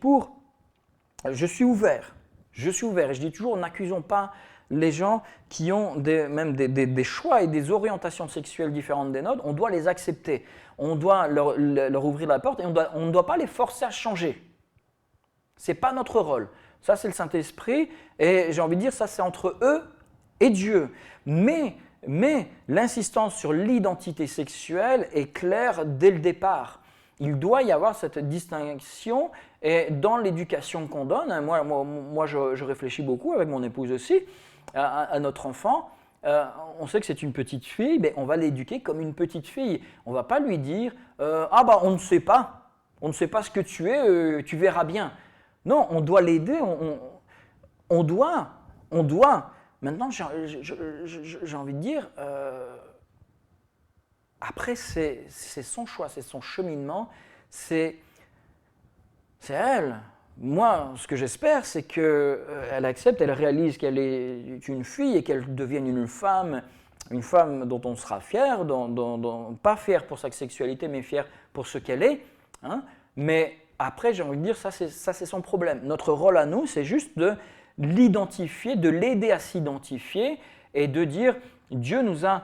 ouvert, et je dis toujours, n'accusons pas les gens qui ont même des choix et des orientations sexuelles différentes des nôtres, on doit les accepter. On doit leur ouvrir la porte et on ne doit pas les forcer à changer. Ce n'est pas notre rôle. Ça, c'est le Saint-Esprit et j'ai envie de dire, ça, c'est entre eux et Dieu. Mais l'insistance sur l'identité sexuelle est claire dès le départ. Il doit y avoir cette distinction et dans l'éducation qu'on donne, moi je réfléchis beaucoup avec mon épouse aussi, à notre enfant, on sait que c'est une petite fille, mais on va l'éduquer comme une petite fille. On ne va pas lui dire « on ne sait pas ce que tu es, tu verras bien ». Non, on doit l'aider, on doit. Maintenant, j'ai envie de dire, après c'est son choix, c'est son cheminement, c'est elle. Moi, ce que j'espère, c'est qu'elle accepte, elle réalise qu'elle est une fille et qu'elle devienne une femme dont on sera fier, pas fier pour sa sexualité, mais fier pour ce qu'elle est. Hein. Mais après, j'ai envie de dire, ça c'est son problème. Notre rôle à nous, c'est juste de l'identifier, de l'aider à s'identifier et de dire, Dieu nous a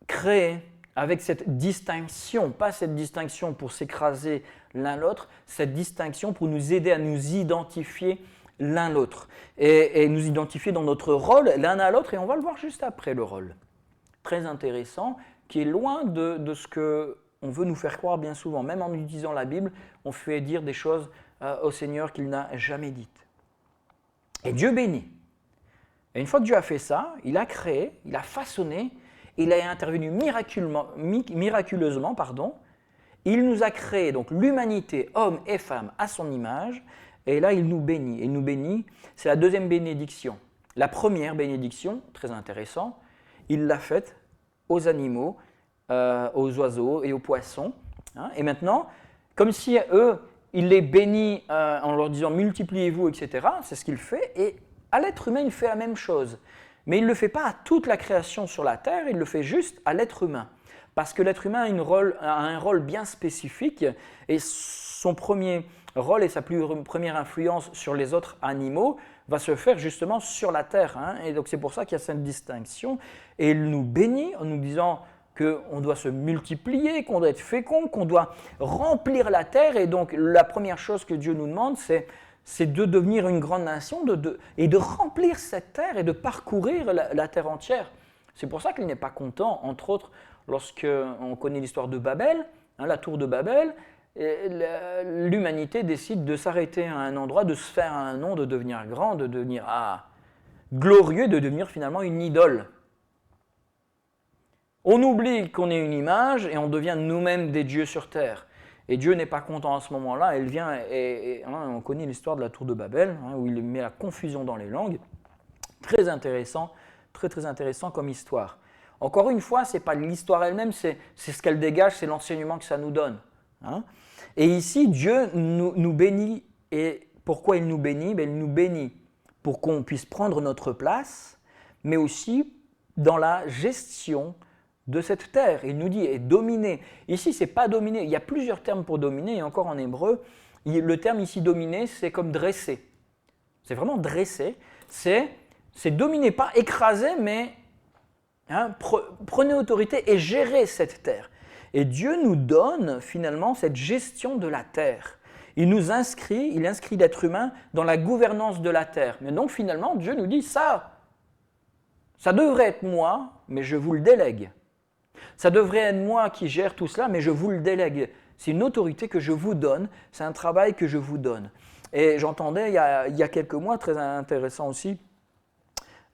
créés avec cette distinction, pas cette distinction pour s'écraser l'un l'autre, cette distinction pour nous aider à nous identifier l'un l'autre et nous identifier dans notre rôle l'un à l'autre, et on va le voir juste après, le rôle. Très intéressant, qui est loin de ce qu'on veut nous faire croire bien souvent. Même en utilisant la Bible, on fait dire des choses au Seigneur qu'il n'a jamais dites. Et Dieu bénit. Et une fois que Dieu a fait ça, il a créé, il a façonné, il a intervenu miraculeusement, il nous a créé, donc l'humanité, hommes et femmes, à son image, et là il nous bénit. Et il nous bénit, c'est la deuxième bénédiction. La première bénédiction, très intéressant, il l'a faite aux animaux, aux oiseaux et aux poissons. Hein, et maintenant, comme si eux, il les bénit en leur disant multipliez-vous, etc., c'est ce qu'il fait, et à l'être humain, il fait la même chose. Mais il ne le fait pas à toute la création sur la terre, il le fait juste à l'être humain. Parce que l'être humain a un rôle bien spécifique, et son premier rôle et sa première influence sur les autres animaux va se faire justement sur la terre. Hein, et donc c'est pour ça qu'il y a cette distinction. Et il nous bénit en nous disant qu'on doit se multiplier, qu'on doit être fécond, qu'on doit remplir la terre. Et donc la première chose que Dieu nous demande, c'est de devenir une grande nation et de remplir cette terre et de parcourir la terre entière. C'est pour ça qu'il n'est pas content, entre autres, lorsqu'on connaît l'histoire de Babel, hein, la tour de Babel, l'humanité décide de s'arrêter à un endroit, de se faire un nom, de devenir grand, de devenir glorieux, de devenir finalement une idole. On oublie qu'on est une image et on devient nous-mêmes des dieux sur terre. Et Dieu n'est pas content à ce moment-là, il vient et on connaît l'histoire de la tour de Babel, hein, où il met la confusion dans les langues. Très intéressant, très intéressant comme histoire. Encore une fois, ce n'est pas l'histoire elle-même, c'est ce qu'elle dégage, c'est l'enseignement que ça nous donne. Hein. Et ici, Dieu nous bénit. Et pourquoi il nous bénit? Il nous bénit pour qu'on puisse prendre notre place, mais aussi dans la gestion de cette terre. Il nous dit et dominer. Ici, c'est pas dominer. Il y a plusieurs termes pour dominer, et encore en hébreu, le terme ici dominer, c'est comme dresser. C'est vraiment dresser. C'est dominer, pas écraser, mais hein, prenez autorité et gérez cette terre. Et Dieu nous donne finalement cette gestion de la terre. Il inscrit l'être humain dans la gouvernance de la terre. Mais donc finalement, Dieu nous dit ça devrait être moi, mais je vous le délègue. Ça devrait être moi qui gère tout cela, mais je vous le délègue. C'est une autorité que je vous donne, c'est un travail que je vous donne. Et j'entendais il y a quelques mois, très intéressant aussi,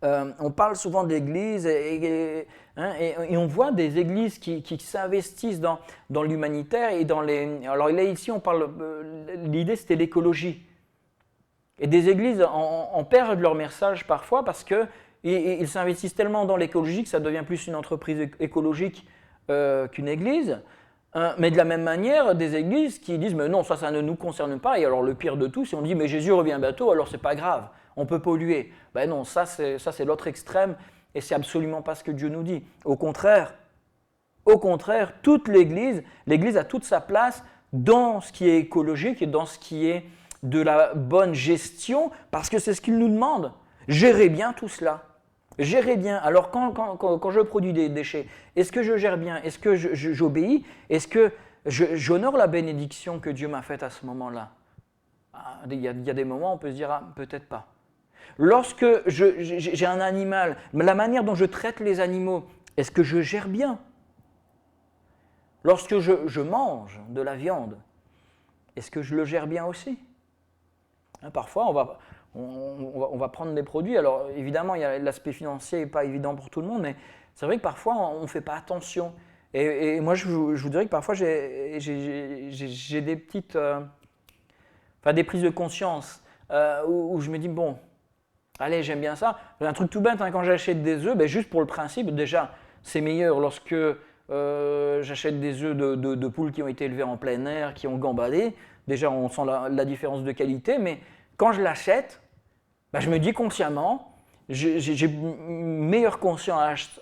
on parle souvent d'églises et on voit des églises qui s'investissent dans l'humanitaire et dans les... Alors là, ici, on parle... l'idée, c'était l'écologie. Et des églises en perdent leur message parfois parce qu'ils s'investissent tellement dans l'écologie que ça devient plus une entreprise écologique qu'une église. Mais de la même manière, des églises qui disent « mais non, ça ne nous concerne pas ». Et alors le pire de tout, si on dit « mais Jésus revient bientôt, alors c'est pas grave, on peut polluer ». Ben non, ça c'est l'autre extrême et c'est absolument pas ce que Dieu nous dit. Au contraire, toute l'Église a toute sa place dans ce qui est écologique et dans ce qui est de la bonne gestion parce que c'est ce qu'il nous demande. Gérez bien tout cela. Gérez bien. Alors quand je produis des déchets, est-ce que je gère bien? Est-ce que j'obéis? Est-ce que j'honore la bénédiction que Dieu m'a faite à ce moment-là? Il y a des moments où on peut se dire peut-être pas. Lorsque j'ai un animal, la manière dont je traite les animaux, est-ce que je gère bien? Lorsque je mange de la viande, est-ce que je le gère bien aussi? Parfois, on va prendre des produits. Alors évidemment, l'aspect financier n'est pas évident pour tout le monde, mais c'est vrai que parfois, on ne fait pas attention. Et moi, je vous dirais que parfois, j'ai des petites... des prises de conscience où je me dis, bon, allez, j'aime bien ça. Un truc tout bête, quand j'achète des œufs, juste pour le principe, déjà, c'est meilleur lorsque j'achète des œufs de poules qui ont été élevés en plein air, qui ont gambadé. Déjà, on sent la différence de qualité, mais quand je l'achète, je me dis consciemment, j'ai meilleure conscience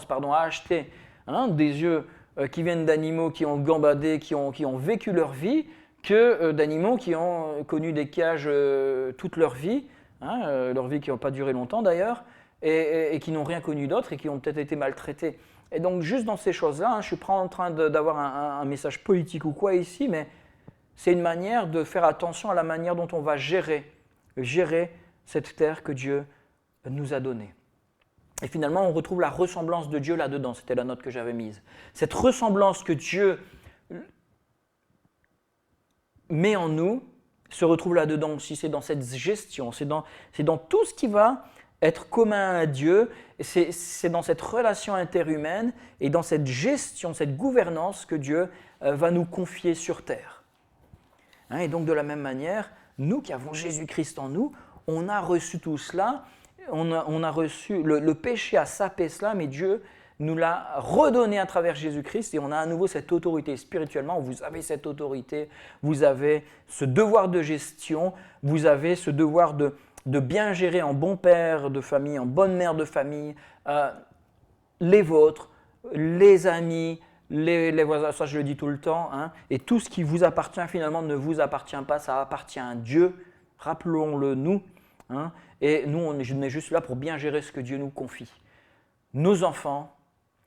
à acheter des œufs qui viennent d'animaux qui ont gambadé, qui ont vécu leur vie, que d'animaux qui ont connu des cages toute leur vie qui n'a pas duré longtemps d'ailleurs, et qui n'ont rien connu d'autre et qui ont peut-être été maltraités. Et donc juste dans ces choses-là, je ne suis pas en train d'avoir un message politique ou quoi ici, mais c'est une manière de faire attention à la manière dont on va gérer cette terre que Dieu nous a donnée. Et finalement, on retrouve la ressemblance de Dieu là-dedans, c'était la note que j'avais mise. Cette ressemblance que Dieu met en nous, se retrouve là-dedans aussi, c'est dans cette gestion, c'est dans tout ce qui va être commun à Dieu, c'est dans cette relation interhumaine et dans cette gestion, cette gouvernance que Dieu va nous confier sur terre. Hein, et donc de la même manière, nous qui avons Jésus-Christ en nous, on a reçu tout cela, on a reçu, le péché a sapé cela, mais Dieu nous l'a redonné à travers Jésus-Christ et on a à nouveau cette autorité spirituellement. Vous avez cette autorité, vous avez ce devoir de gestion, vous avez ce devoir de bien gérer en bon père de famille, en bonne mère de famille, les vôtres, les amis, les voisins, ça je le dis tout le temps, hein, et tout ce qui vous appartient finalement ne vous appartient pas, ça appartient à Dieu, rappelons-le nous, hein, et nous on est juste là pour bien gérer ce que Dieu nous confie. Nos enfants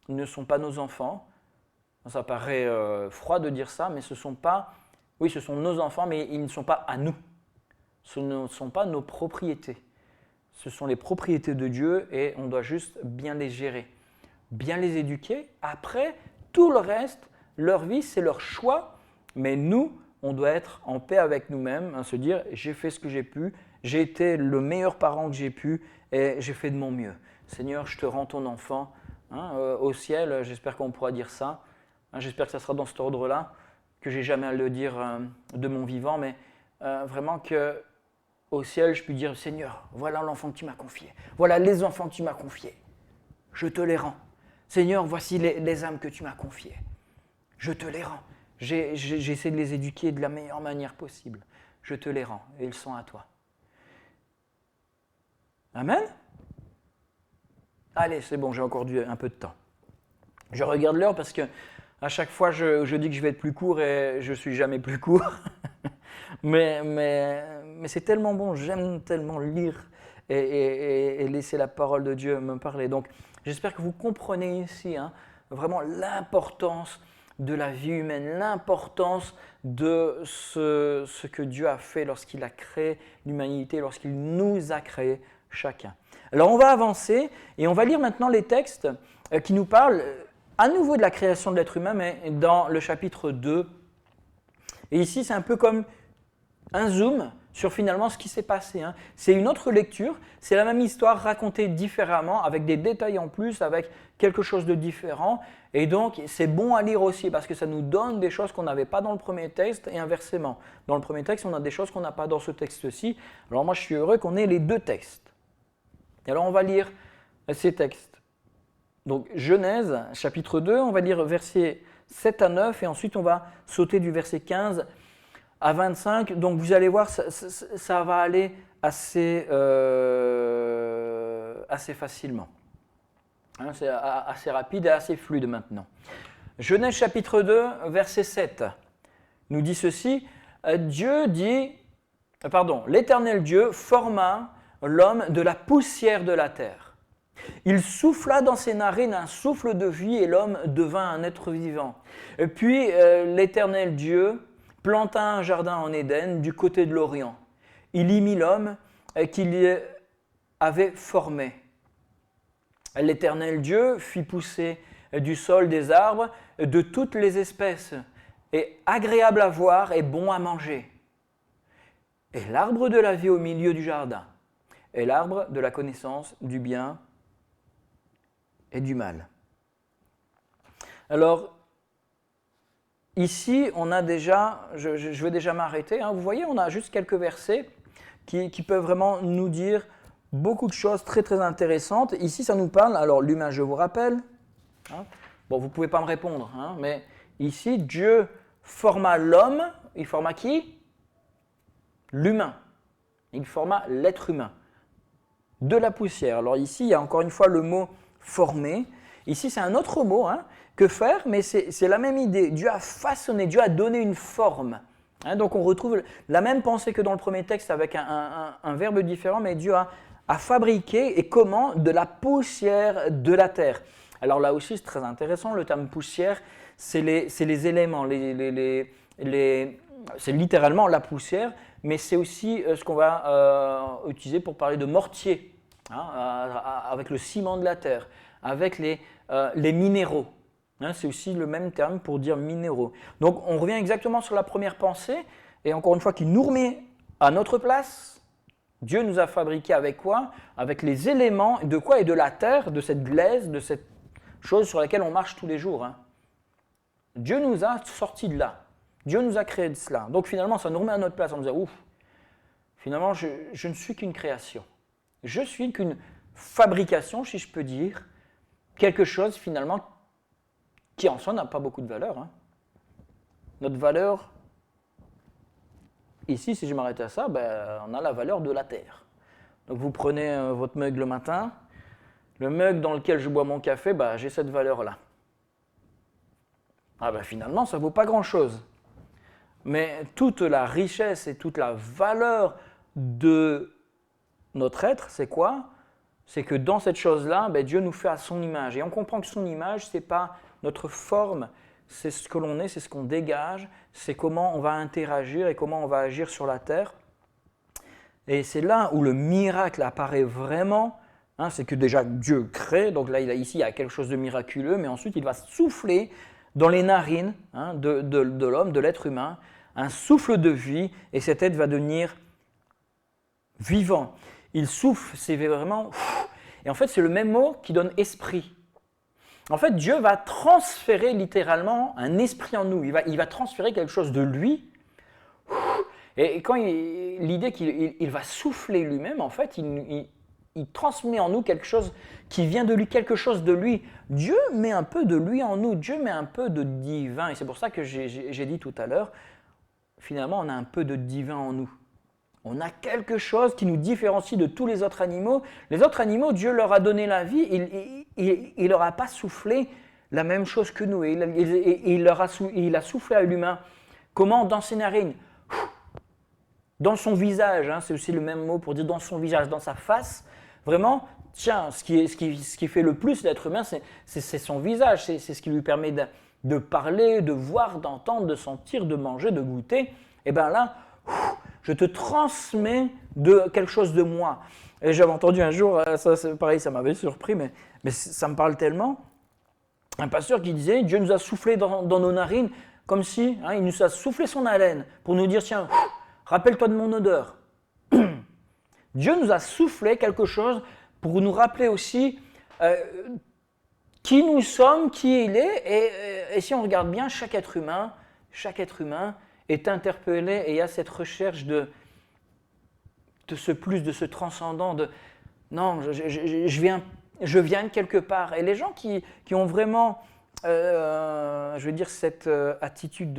ne sont pas nos enfants, ça paraît froid de dire ça, mais ce sont nos enfants, mais ils ne sont pas à nous. Ce ne sont pas nos propriétés. Ce sont les propriétés de Dieu et on doit juste bien les gérer, bien les éduquer. Après, tout le reste, leur vie, c'est leur choix. Mais nous, on doit être en paix avec nous-mêmes, hein, se dire « j'ai fait ce que j'ai pu, j'ai été le meilleur parent que j'ai pu et j'ai fait de mon mieux. Seigneur, je te rends ton enfant. Hein, au ciel, j'espère qu'on pourra dire ça. Hein, j'espère que ça sera dans cet ordre-là, que j'ai jamais à le dire de mon vivant, mais vraiment que au ciel, je puis dire, Seigneur, voilà l'enfant que tu m'as confié. Voilà les enfants que tu m'as confiés. Je te les rends. Seigneur, voici les âmes que tu m'as confiées. Je te les rends. J'essaie de les éduquer de la meilleure manière possible. Je te les rends et ils sont à toi. Amen? Allez, c'est bon, j'ai encore un peu de temps. Je regarde l'heure parce que à chaque fois, je dis que je vais être plus court et je ne suis jamais plus court. mais c'est tellement bon, j'aime tellement lire et laisser la parole de Dieu me parler. Donc, j'espère que vous comprenez ici vraiment l'importance de la vie humaine, l'importance de ce que Dieu a fait lorsqu'il a créé l'humanité, lorsqu'il nous a créés chacun. Alors, on va avancer et on va lire maintenant les textes qui nous parlent à nouveau de la création de l'être humain, mais dans le chapitre 2. Et ici, c'est un peu comme un zoom sur finalement ce qui s'est passé. Hein. C'est une autre lecture, c'est la même histoire racontée différemment, avec des détails en plus, avec quelque chose de différent. Et donc, c'est bon à lire aussi parce que ça nous donne des choses qu'on n'avait pas dans le premier texte et inversement. Dans le premier texte, on a des choses qu'on n'a pas dans ce texte-ci. Alors moi, je suis heureux qu'on ait les deux textes. Et alors, on va lire ces textes. Donc, Genèse, chapitre 2, on va lire versets 7 à 9 et ensuite on va sauter du verset 15 à 25, donc vous allez voir, ça va aller assez facilement. Hein, c'est assez rapide et assez fluide maintenant. Genèse chapitre 2, verset 7, nous dit ceci, l'Éternel Dieu forma l'homme de la poussière de la terre. Il souffla dans ses narines un souffle de vie et l'homme devint un être vivant. Et puis l'Éternel Dieu planta un jardin en Éden du côté de l'Orient. Il y mit l'homme qu'il y avait formé. L'Éternel Dieu fit pousser du sol des arbres de toutes les espèces, et agréable à voir et bon à manger. Et l'arbre de la vie au milieu du jardin, et l'arbre de la connaissance du bien et du mal. Alors, ici, on a déjà, je vais déjà m'arrêter, vous voyez, on a juste quelques versets qui peuvent vraiment nous dire beaucoup de choses très très intéressantes. Ici, ça nous parle, alors l'humain, je vous rappelle, bon, vous ne pouvez pas me répondre, mais ici, Dieu forma l'homme, il forma qui? L'humain. Il forma l'être humain de la poussière. Alors ici, il y a encore une fois le mot former. Ici, c'est un autre mot, que faire, mais c'est la même idée. Dieu a façonné, Dieu a donné une forme. Donc on retrouve la même pensée que dans le premier texte avec un verbe différent, mais Dieu a fabriqué, et comment? De la poussière de la terre. Alors là aussi, c'est très intéressant, le terme poussière, c'est les éléments, c'est littéralement la poussière, mais c'est aussi ce qu'on va utiliser pour parler de mortier, avec le ciment de la terre, avec les minéraux. C'est aussi le même terme pour dire minéraux. Donc on revient exactement sur la première pensée, et encore une fois qui nous remet à notre place. Dieu nous a fabriqués avec quoi? Avec les éléments de quoi? Et de la terre, de cette glaise, de cette chose sur laquelle on marche tous les jours. Hein. Dieu nous a sortis de là. Dieu nous a créé de cela. Donc finalement, ça nous remet à notre place en disant, ouf, finalement, je ne suis qu'une création. Je suis qu'une fabrication, si je peux dire, quelque chose finalement qui en soi n'a pas beaucoup de valeur. Hein. Notre valeur, ici, si je m'arrête à ça, on a la valeur de la terre. Donc vous prenez votre mug le matin, le mug dans lequel je bois mon café, j'ai cette valeur-là. Finalement, ça ne vaut pas grand-chose. Mais toute la richesse et toute la valeur de notre être, c'est quoi? C'est que dans cette chose-là, Dieu nous fait à son image. Et on comprend que son image, ce n'est pas notre forme, c'est ce que l'on est, c'est ce qu'on dégage, c'est comment on va interagir et comment on va agir sur la terre. Et c'est là où le miracle apparaît vraiment. Hein, c'est que déjà Dieu crée, donc là ici il y a quelque chose de miraculeux, mais ensuite il va souffler dans les narines de l'homme, de l'être humain, un souffle de vie, et cet être va devenir vivant. Il souffle, c'est vraiment... Et en fait, c'est le même mot qui donne esprit. En fait, Dieu va transférer littéralement un esprit en nous. Il va transférer quelque chose de lui. Et quand l'idée qu'il va souffler lui-même, en fait, il transmet en nous quelque chose qui vient de lui, quelque chose de lui. Dieu met un peu de lui en nous, Dieu met un peu de divin. Et c'est pour ça que j'ai dit tout à l'heure, finalement, on a un peu de divin en nous. On a quelque chose qui nous différencie de tous les autres animaux. Les autres animaux, Dieu leur a donné la vie, il leur a pas soufflé la même chose que nous. Il a soufflé à l'humain. Comment? Dans ses narines. Dans son visage, hein, c'est aussi le même mot pour dire dans son visage, dans sa face. Vraiment, tiens, ce qui fait le plus l'être humain, c'est son visage. C'est ce qui lui permet de parler, de voir, d'entendre, de sentir, de manger, de goûter. Et bien là, je te transmets quelque chose de moi. Et j'avais entendu un jour, pareil, ça m'avait surpris, mais ça me parle tellement. Un pasteur qui disait, Dieu nous a soufflé dans nos narines, comme si il nous a soufflé son haleine, pour nous dire, tiens, rappelle-toi de mon odeur. Dieu nous a soufflé quelque chose pour nous rappeler aussi qui nous sommes, qui il est. Et si on regarde bien, chaque être humain est interpellé et a cette recherche de ce plus, de ce transcendant, de non, je viens de quelque part. Et les gens qui ont vraiment, je veux dire, cette attitude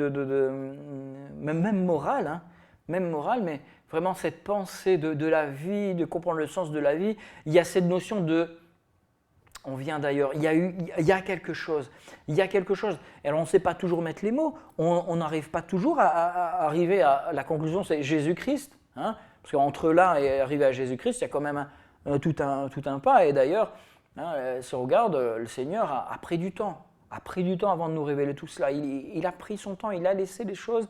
même morale, mais vraiment cette pensée de la vie, de comprendre le sens de la vie, il y a cette notion de on vient d'ailleurs, il y a quelque chose. Et alors on ne sait pas toujours mettre les mots, on n'arrive pas toujours à arriver à la conclusion, c'est Jésus-Christ. Hein, parce qu'entre là et arriver à Jésus-Christ, il y a quand même tout un pas. Et d'ailleurs, si on regarde, le Seigneur a pris du temps. Avant de nous révéler tout cela. Il a pris son temps, il a laissé les choses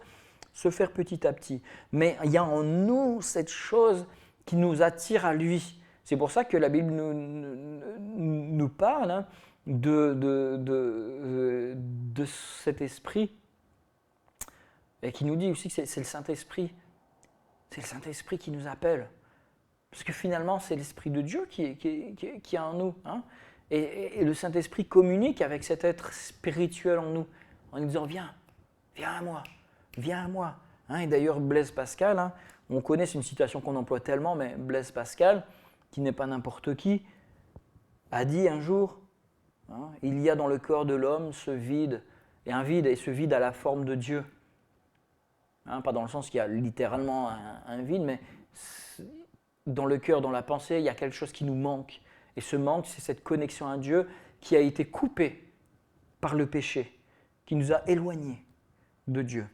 se faire petit à petit. Mais il y a en nous cette chose qui nous attire à lui. C'est pour ça que la Bible nous parle de cet esprit et qui nous dit aussi que c'est le Saint-Esprit. C'est le Saint-Esprit qui nous appelle. Parce que finalement, c'est l'Esprit de Dieu qui est en nous. Hein. Et le Saint-Esprit communique avec cet être spirituel en nous, en nous disant « Viens à moi, viens à moi. Hein. » Et d'ailleurs, Blaise Pascal, on connaît, c'est une citation qu'on emploie tellement, mais Blaise Pascal, qui n'est pas n'importe qui, a dit un jour, il y a dans le corps de l'homme ce vide, et ce vide a la forme de Dieu. Pas dans le sens qu'il y a littéralement un vide, mais dans le cœur, dans la pensée, il y a quelque chose qui nous manque. Et ce manque, c'est cette connexion à Dieu qui a été coupée par le péché, qui nous a éloignés de Dieu.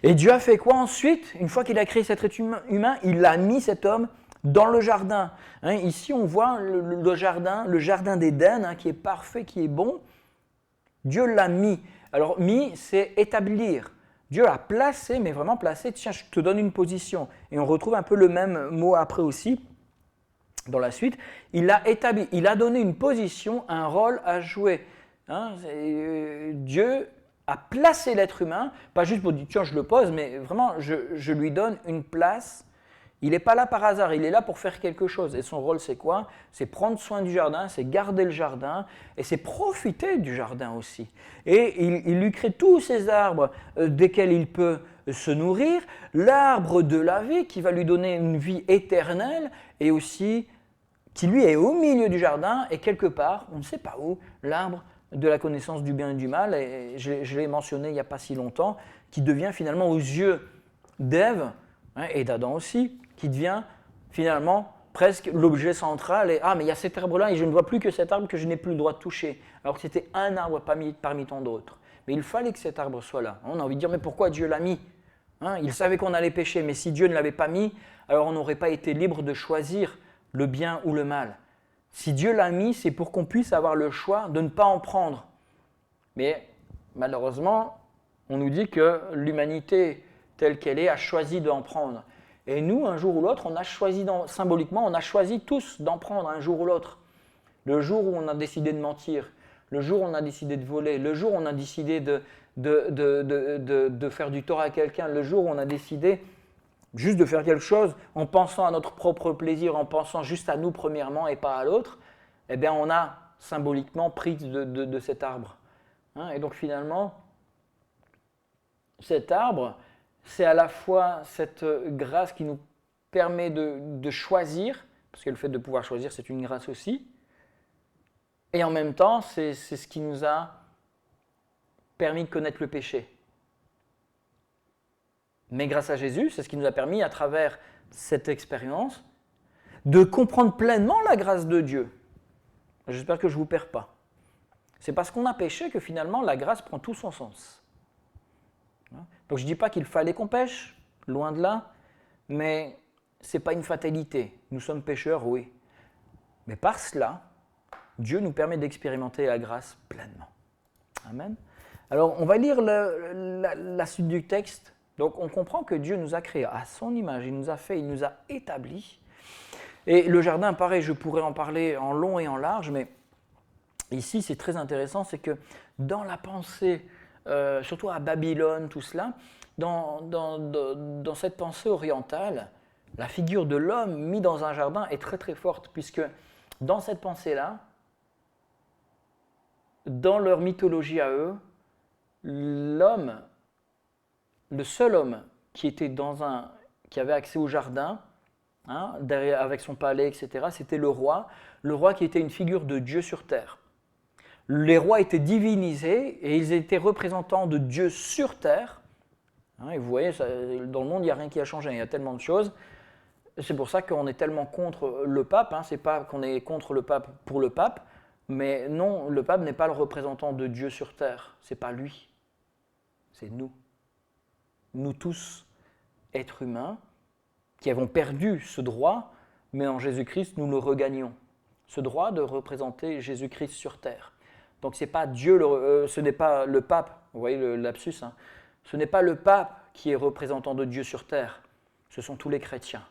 Et Dieu a fait quoi ensuite? Une fois qu'il a créé cet être humain, il a mis cet homme dans le jardin. Ici, on voit le jardin d'Éden, qui est parfait, qui est bon. Dieu l'a mis. Alors, mis, c'est établir. Dieu l'a placé, mais vraiment placé. Tiens, je te donne une position. Et on retrouve un peu le même mot après aussi, dans la suite. Il l'a établi. Il a donné une position, un rôle à jouer. Dieu a placé l'être humain, pas juste pour dire, tiens, je le pose, mais vraiment, je lui donne une place. Il n'est pas là par hasard, il est là pour faire quelque chose. Et son rôle, c'est quoi? C'est prendre soin du jardin, c'est garder le jardin, et c'est profiter du jardin aussi. Et il lui crée tous ces arbres desquels il peut se nourrir, l'arbre de la vie qui va lui donner une vie éternelle, et aussi qui lui est au milieu du jardin, et quelque part, on ne sait pas où, l'arbre de la connaissance du bien et du mal, et je l'ai mentionné il n'y a pas si longtemps, qui devient finalement aux yeux d'Ève, et d'Adam aussi, qui devient finalement presque l'objet central. Et ah, mais il y a cet arbre-là et je ne vois plus que cet arbre que je n'ai plus le droit de toucher. Alors que c'était un arbre parmi tant d'autres. Mais il fallait que cet arbre soit là. On a envie de dire, mais pourquoi Dieu l'a mis? Il savait qu'on allait pécher, mais si Dieu ne l'avait pas mis, alors on n'aurait pas été libre de choisir le bien ou le mal. Si Dieu l'a mis, c'est pour qu'on puisse avoir le choix de ne pas en prendre. Mais malheureusement, on nous dit que l'humanité telle qu'elle est a choisi d'en prendre. Et nous, un jour ou l'autre, on a choisi, symboliquement, on a choisi tous d'en prendre un jour ou l'autre. Le jour où on a décidé de mentir, le jour où on a décidé de voler, le jour où on a décidé de faire du tort à quelqu'un, le jour où on a décidé juste de faire quelque chose en pensant à notre propre plaisir, en pensant juste à nous premièrement et pas à l'autre, eh bien on a symboliquement pris de cet arbre. Et donc finalement, cet arbre, c'est à la fois cette grâce qui nous permet de choisir, parce que le fait de pouvoir choisir, c'est une grâce aussi, et en même temps, c'est ce qui nous a permis de connaître le péché. Mais grâce à Jésus, c'est ce qui nous a permis, à travers cette expérience, de comprendre pleinement la grâce de Dieu. J'espère que je ne vous perds pas. C'est parce qu'on a péché que finalement, la grâce prend tout son sens. Donc je ne dis pas qu'il fallait qu'on pêche, loin de là, mais ce n'est pas une fatalité. Nous sommes pécheurs, oui. Mais par cela, Dieu nous permet d'expérimenter la grâce pleinement. Amen. Alors on va lire la suite du texte. Donc on comprend que Dieu nous a créés à son image, il nous a fait, il nous a établis. Et le jardin, pareil, je pourrais en parler en long et en large, mais ici c'est très intéressant, c'est que dans la pensée, surtout à Babylone, tout cela, dans cette pensée orientale, la figure de l'homme mis dans un jardin est très très forte, puisque dans cette pensée-là, dans leur mythologie à eux, l'homme, le seul homme qui avait accès au jardin, avec son palais, etc., c'était le roi qui était une figure de Dieu sur terre. Les rois étaient divinisés et ils étaient représentants de Dieu sur terre. Et vous voyez, dans le monde, il n'y a rien qui a changé, il y a tellement de choses. C'est pour ça qu'on est tellement contre le pape. Ce n'est pas qu'on est contre le pape pour le pape, mais non, le pape n'est pas le représentant de Dieu sur terre. Ce n'est pas lui, c'est nous. Nous tous, êtres humains, qui avons perdu ce droit, mais en Jésus-Christ, nous le regagnons. Ce droit de représenter Jésus-Christ sur terre. Donc c'est pas Dieu, ce n'est pas le pape, vous voyez le lapsus, ce n'est pas le pape qui est représentant de Dieu sur terre, ce sont tous les chrétiens.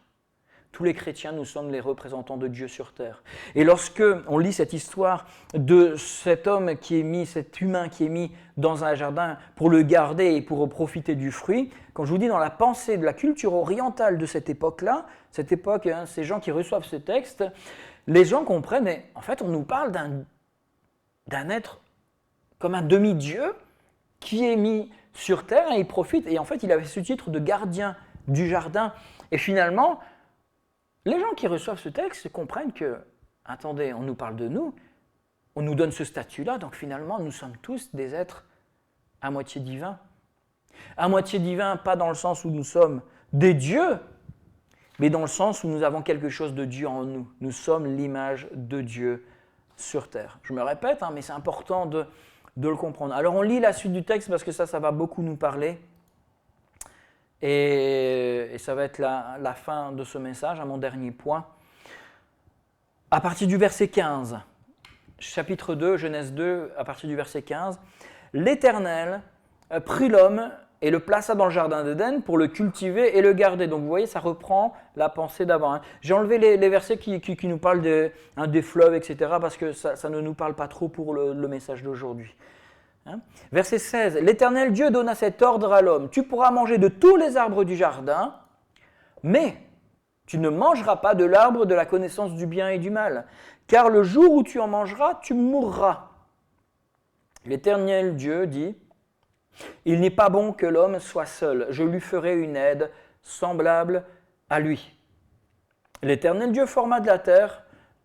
Tous les chrétiens, nous sommes les représentants de Dieu sur terre. Et lorsque on lit cette histoire de cet homme qui est mis, cet humain qui est mis dans un jardin pour le garder et pour profiter du fruit, quand je vous dis dans la pensée de la culture orientale de cette époque-là, cette époque, ces gens qui reçoivent ce texte, les gens comprennent, mais en fait on nous parle d'un être comme un demi-dieu qui est mis sur terre et il profite. Et en fait, il avait ce titre de gardien du jardin. Et finalement, les gens qui reçoivent ce texte comprennent que, attendez, on nous parle de nous, on nous donne ce statut-là, donc finalement, nous sommes tous des êtres à moitié divins. À moitié divins, pas dans le sens où nous sommes des dieux, mais dans le sens où nous avons quelque chose de Dieu en nous. Nous sommes l'image de Dieu sur terre. Je me répète, mais c'est important de le comprendre. Alors on lit la suite du texte parce que ça va beaucoup nous parler. Et ça va être la fin de ce message, mon dernier point. À partir du verset 15, chapitre 2, Genèse 2, à partir du verset 15, l'Éternel prit l'homme et le plaça dans le jardin d'Éden pour le cultiver et le garder. Donc vous voyez, ça reprend la pensée d'avant. J'ai enlevé les versets qui nous parlent des fleuves, etc., parce que ça ne nous parle pas trop pour le message d'aujourd'hui. Verset 16, l'Éternel Dieu donna cet ordre à l'homme, tu pourras manger de tous les arbres du jardin, mais Tu ne mangeras pas de l'arbre de la connaissance du bien et du mal, car le jour où tu en mangeras, tu mourras. L'Éternel Dieu dit, il n'est pas bon que l'homme soit seul, je lui ferai une aide semblable à lui. L'Éternel Dieu forma de la terre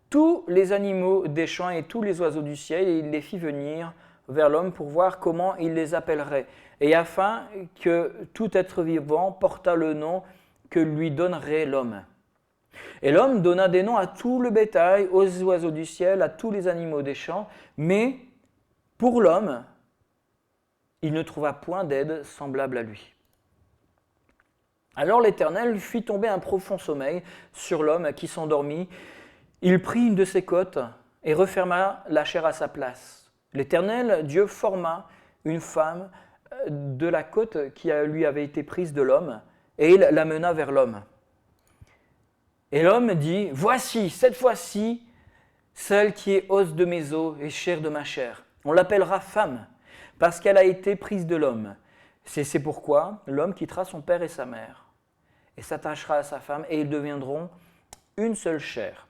tous les animaux des champs et tous les oiseaux du ciel, et il les fit venir vers l'homme pour voir comment il les appellerait, et afin que tout être vivant portât le nom que lui donnerait l'homme. Et l'homme donna des noms à tout le bétail, aux oiseaux du ciel, à tous les animaux des champs, mais pour l'homme, il ne trouva point d'aide semblable à lui. Alors l'Éternel fit tomber un profond sommeil sur l'homme qui s'endormit. Il prit une de ses côtes et referma la chair à sa place. L'Éternel Dieu forma une femme de la côte qui lui avait été prise de l'homme, et il l'amena vers l'homme. Et l'homme dit, voici, cette fois-ci, celle qui est os de mes os et chair de ma chair. On l'appellera femme, parce qu'elle a été prise de l'homme. C'est pourquoi l'homme quittera son père et sa mère, et s'attachera à sa femme, et ils deviendront une seule chair.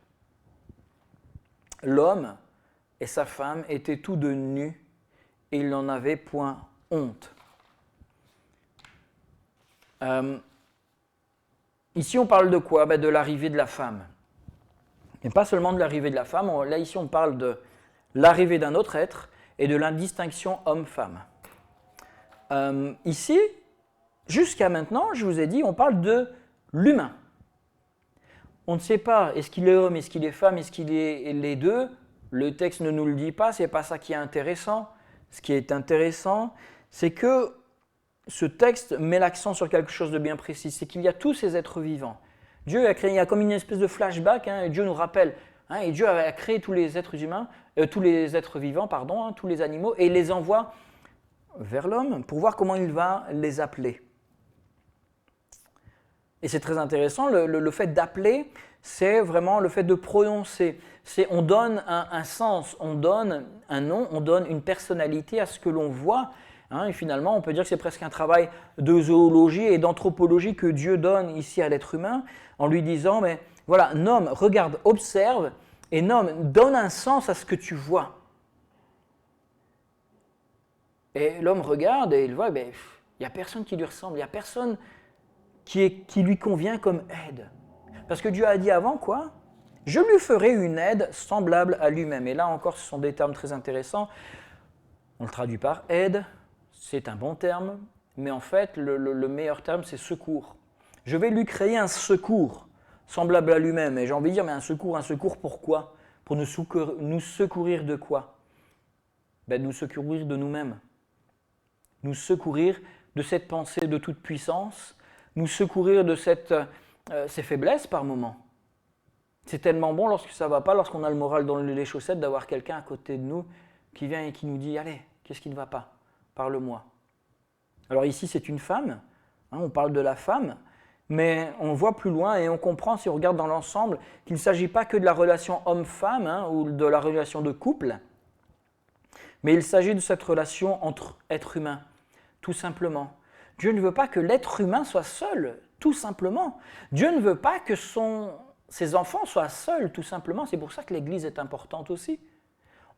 L'homme et sa femme étaient tous deux nus, et ils n'en avaient point honte. Ici, on parle de quoi? De l'arrivée de la femme. Et pas seulement de l'arrivée de la femme, là ici on parle de l'arrivée d'un autre être et de l'indistinction homme-femme. Ici, jusqu'à maintenant, je vous ai dit, on parle de l'humain. On ne sait pas, est-ce qu'il est homme, est-ce qu'il est femme, est-ce qu'il est les deux? Le texte ne nous le dit pas, ce n'est pas ça qui est intéressant. Ce qui est intéressant, c'est que ce texte met l'accent sur quelque chose de bien précis, c'est qu'il y a tous ces êtres vivants. Dieu a créé, il y a comme une espèce de flashback, et Dieu nous rappelle, et Dieu a créé tous les êtres humains, tous les êtres vivants, tous les animaux, et il les envoie vers l'homme pour voir comment il va les appeler. Et c'est très intéressant, le fait d'appeler, c'est vraiment le fait de prononcer. On donne un sens, on donne un nom, on donne une personnalité à ce que l'on voit. Et finalement, on peut dire que c'est presque un travail de zoologie et d'anthropologie que Dieu donne ici à l'être humain, en lui disant, mais voilà, nomme, regarde, observe, et nomme, donne un sens à ce que tu vois. Et l'homme regarde et il voit, il n'y a personne qui lui ressemble, il n'y a personne qui lui convient comme aide. Parce que Dieu a dit avant quoi? Je lui ferai une aide semblable à lui-même. Et là encore, ce sont des termes très intéressants. On le traduit par aide. C'est un bon terme, mais en fait, le meilleur terme, c'est secours. Je vais lui créer un secours semblable à lui-même. Et j'ai envie de dire, mais un secours pourquoi? Pour nous secourir de quoi? Nous secourir de nous-mêmes. Nous secourir de cette pensée de toute puissance, nous secourir de ces faiblesses par moments. C'est tellement bon lorsque ça ne va pas, lorsqu'on a le moral dans les chaussettes, d'avoir quelqu'un à côté de nous qui vient et qui nous dit « Allez, qu'est-ce qui ne va pas? Parle-moi. » Alors ici, c'est une femme, on parle de la femme, mais on voit plus loin et on comprend, si on regarde dans l'ensemble, qu'il ne s'agit pas que de la relation homme-femme ou de la relation de couple, mais il s'agit de cette relation entre êtres humains, tout simplement. Dieu ne veut pas que l'être humain soit seul, tout simplement. Dieu ne veut pas que ses enfants soient seuls, tout simplement. C'est pour ça que l'Église est importante aussi.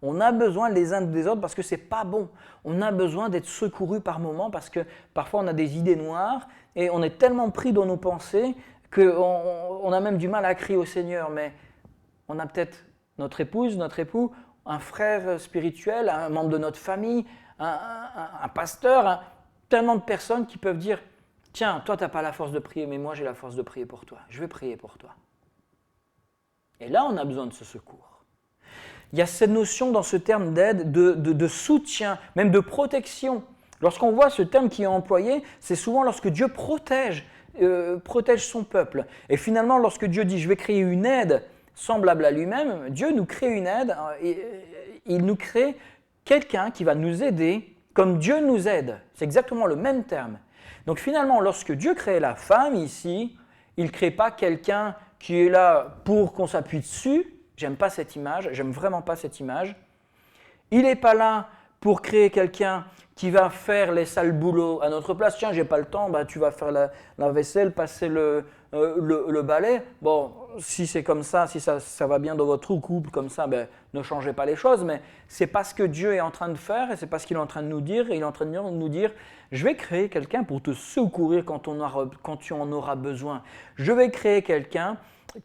On a besoin les uns des autres parce que ce n'est pas bon. On a besoin d'être secourus par moments parce que parfois on a des idées noires et on est tellement pris dans nos pensées qu'on a même du mal à crier au Seigneur. Mais on a peut-être notre épouse, notre époux, un frère spirituel, un membre de notre famille, un pasteur, tellement de personnes qui peuvent dire « Tiens, toi tu n'as pas la force de prier, mais moi j'ai la force de prier pour toi. Je vais prier pour toi. » Et là, on a besoin de ce secours. Il y a cette notion dans ce terme d'aide, de soutien, même de protection. Lorsqu'on voit ce terme qui est employé, c'est souvent lorsque Dieu protège son peuple. Et finalement, lorsque Dieu dit « je vais créer une aide semblable à lui-même », Dieu nous crée une aide, il nous crée quelqu'un qui va nous aider comme Dieu nous aide. C'est exactement le même terme. Donc finalement, lorsque Dieu crée la femme ici, il ne crée pas quelqu'un qui est là pour qu'on s'appuie dessus. J'aime pas cette image, j'aime vraiment pas cette image. Il n'est pas là pour créer quelqu'un qui va faire les sales boulots à notre place. Tiens, j'ai pas le temps, bah, tu vas faire la vaisselle, passer le balai. Bon, si c'est comme ça, si ça va bien dans votre couple comme ça, ben, ne changez pas les choses. Mais c'est pas ce que Dieu est en train de faire et c'est pas ce qu'il est en train de nous dire. Et il est en train de nous dire, je vais créer quelqu'un pour te secourir quand tu en auras besoin. Je vais créer quelqu'un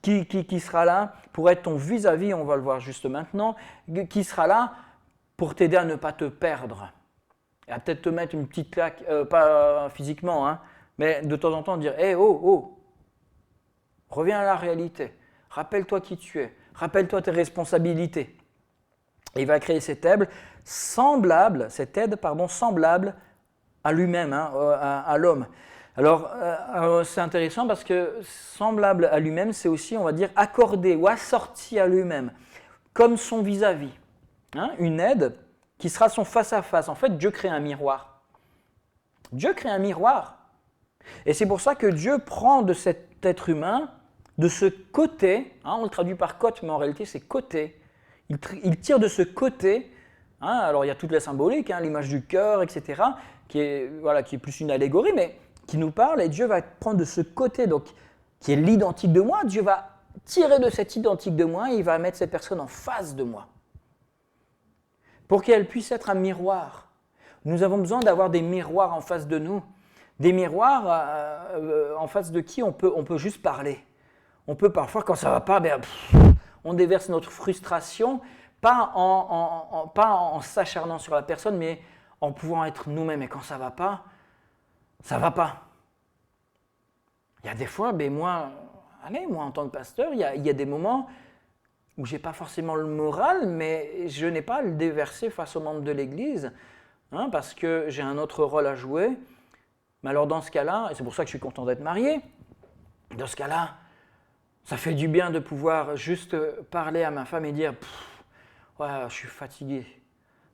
qui sera là pour être ton vis-à-vis, on va le voir juste maintenant, qui sera là pour t'aider à ne pas te perdre. Et à peut-être te mettre une petite claque, pas physiquement, hein, mais de temps en temps dire, hé, oh, reviens à la réalité, rappelle-toi qui tu es, rappelle-toi tes responsabilités. Et il va créer cette aide semblable à lui-même, hein, à l'homme. Alors, c'est intéressant parce que semblable à lui-même, c'est aussi, on va dire, accordé ou assorti à lui-même, comme son vis-à-vis. Hein, une aide qui sera son face-à-face. En fait, Dieu crée un miroir. Dieu crée un miroir. Et c'est pour ça que Dieu prend de cet être humain, de ce côté, hein, on le traduit par côte, mais en réalité c'est côté. Il tire de ce côté, hein, alors il y a toute la symbolique, hein, l'image du cœur, etc., qui est plus une allégorie, mais qui nous parle, et Dieu va prendre de ce côté, donc, qui est l'identique de moi, Dieu va tirer de cet identique de moi, et il va mettre cette personne en face de moi, pour qu'elle puisse être un miroir. Nous avons besoin d'avoir des miroirs en face de nous, des miroirs en face de qui on peut juste parler. On peut parfois, quand ça ne va pas, on déverse notre frustration, pas en s'acharnant sur la personne, mais en pouvant être nous-mêmes. Et quand ça ne va pas, ça ne va pas. Il y a des fois, moi en tant que pasteur, il y a des moments où je n'ai pas forcément le moral, mais je n'ai pas à le déverser face aux membres de l'Église, hein, parce que j'ai un autre rôle à jouer. Mais alors dans ce cas-là, et c'est pour ça que je suis content d'être marié, dans ce cas-là, ça fait du bien de pouvoir juste parler à ma femme et dire « ouais, je suis fatigué,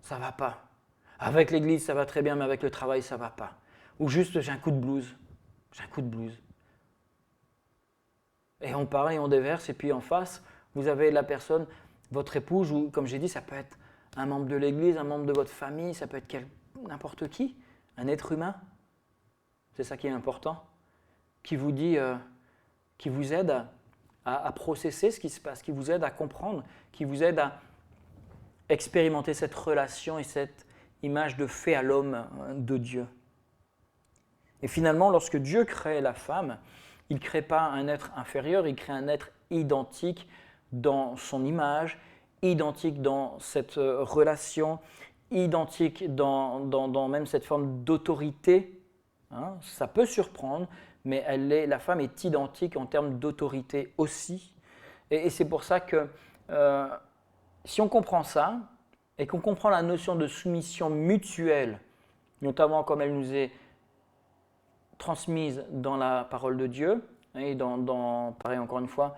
ça ne va pas. Avec l'Église, ça va très bien, mais avec le travail, ça ne va pas. » Ou juste « j'ai un coup de blues. Et on parle et on déverse, et puis en face, vous avez la personne, votre épouse, ou comme j'ai dit, ça peut être un membre de l'Église, un membre de votre famille, ça peut être n'importe qui, un être humain. C'est ça qui est important, qui vous dit, qui vous aide à processer ce qui se passe, qui vous aide à comprendre, qui vous aide à expérimenter cette relation et cette image de fait à l'homme de Dieu. Et finalement, lorsque Dieu crée la femme, il ne crée pas un être inférieur, il crée un être identique dans son image, identique dans cette relation, identique dans même cette forme d'autorité. Hein, ça peut surprendre, mais la femme est identique en termes d'autorité aussi. Et c'est pour ça que si on comprend ça, et qu'on comprend la notion de soumission mutuelle, notamment comme elle nous est transmise dans la parole de Dieu, et pareil encore une fois,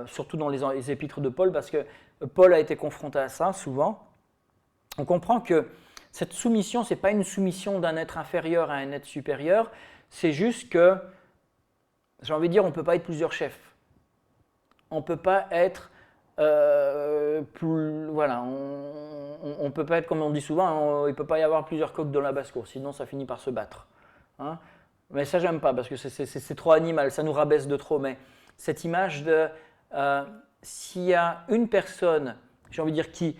surtout dans les épîtres de Paul, parce que Paul a été confronté à ça souvent, on comprend que cette soumission, ce n'est pas une soumission d'un être inférieur à un être supérieur, c'est juste que, j'ai envie de dire, on ne peut pas être plusieurs chefs. On ne peut pas être, on ne peut pas être, comme on dit souvent, il ne peut pas y avoir plusieurs coqs dans la basse-cour, sinon ça finit par se battre. Hein, mais ça, j'aime pas, parce que c'est trop animal, ça nous rabaisse de trop. Mais cette image de, s'il y a une personne, j'ai envie de dire, qui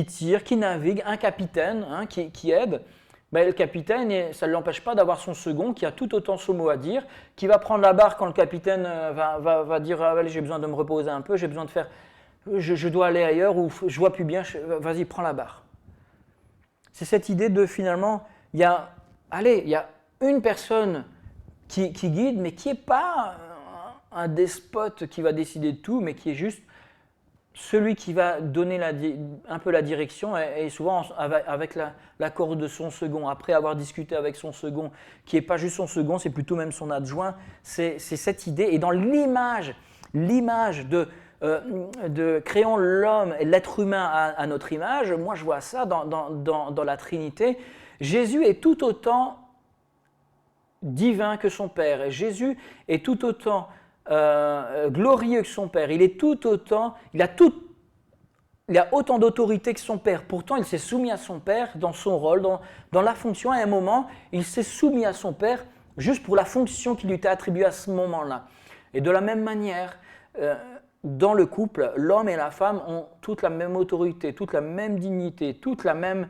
tire, qui navigue, un capitaine, hein, qui aide, le capitaine, ça ne l'empêche pas d'avoir son second qui a tout autant son mot à dire, qui va prendre la barre quand le capitaine va dire « j'ai besoin de me reposer un peu, j'ai besoin de faire, je dois aller ailleurs ou je vois plus bien, vas-y, prends la barre ». C'est cette idée de finalement, il y a une personne qui guide, mais qui n'est pas un despote qui va décider de tout, mais qui est juste celui qui va donner un peu la direction, et souvent avec l'accord de son second, après avoir discuté avec son second, qui n'est pas juste son second, c'est plutôt même son adjoint, c'est cette idée. Et dans l'image de créons l'homme et l'être humain à notre image, moi je vois ça dans la Trinité. Jésus est tout autant divin que son Père, et Jésus est tout autant glorieux que son Père. Il a toute il a autant d'autorité que son père. Pourtant, il s'est soumis à son père dans son rôle, dans la fonction. À un moment, il s'est soumis à son père juste pour la fonction qui lui était attribuée à ce moment-là. Et de la même manière, dans le couple, l'homme et la femme ont toute la même autorité, toute la même dignité, toute la même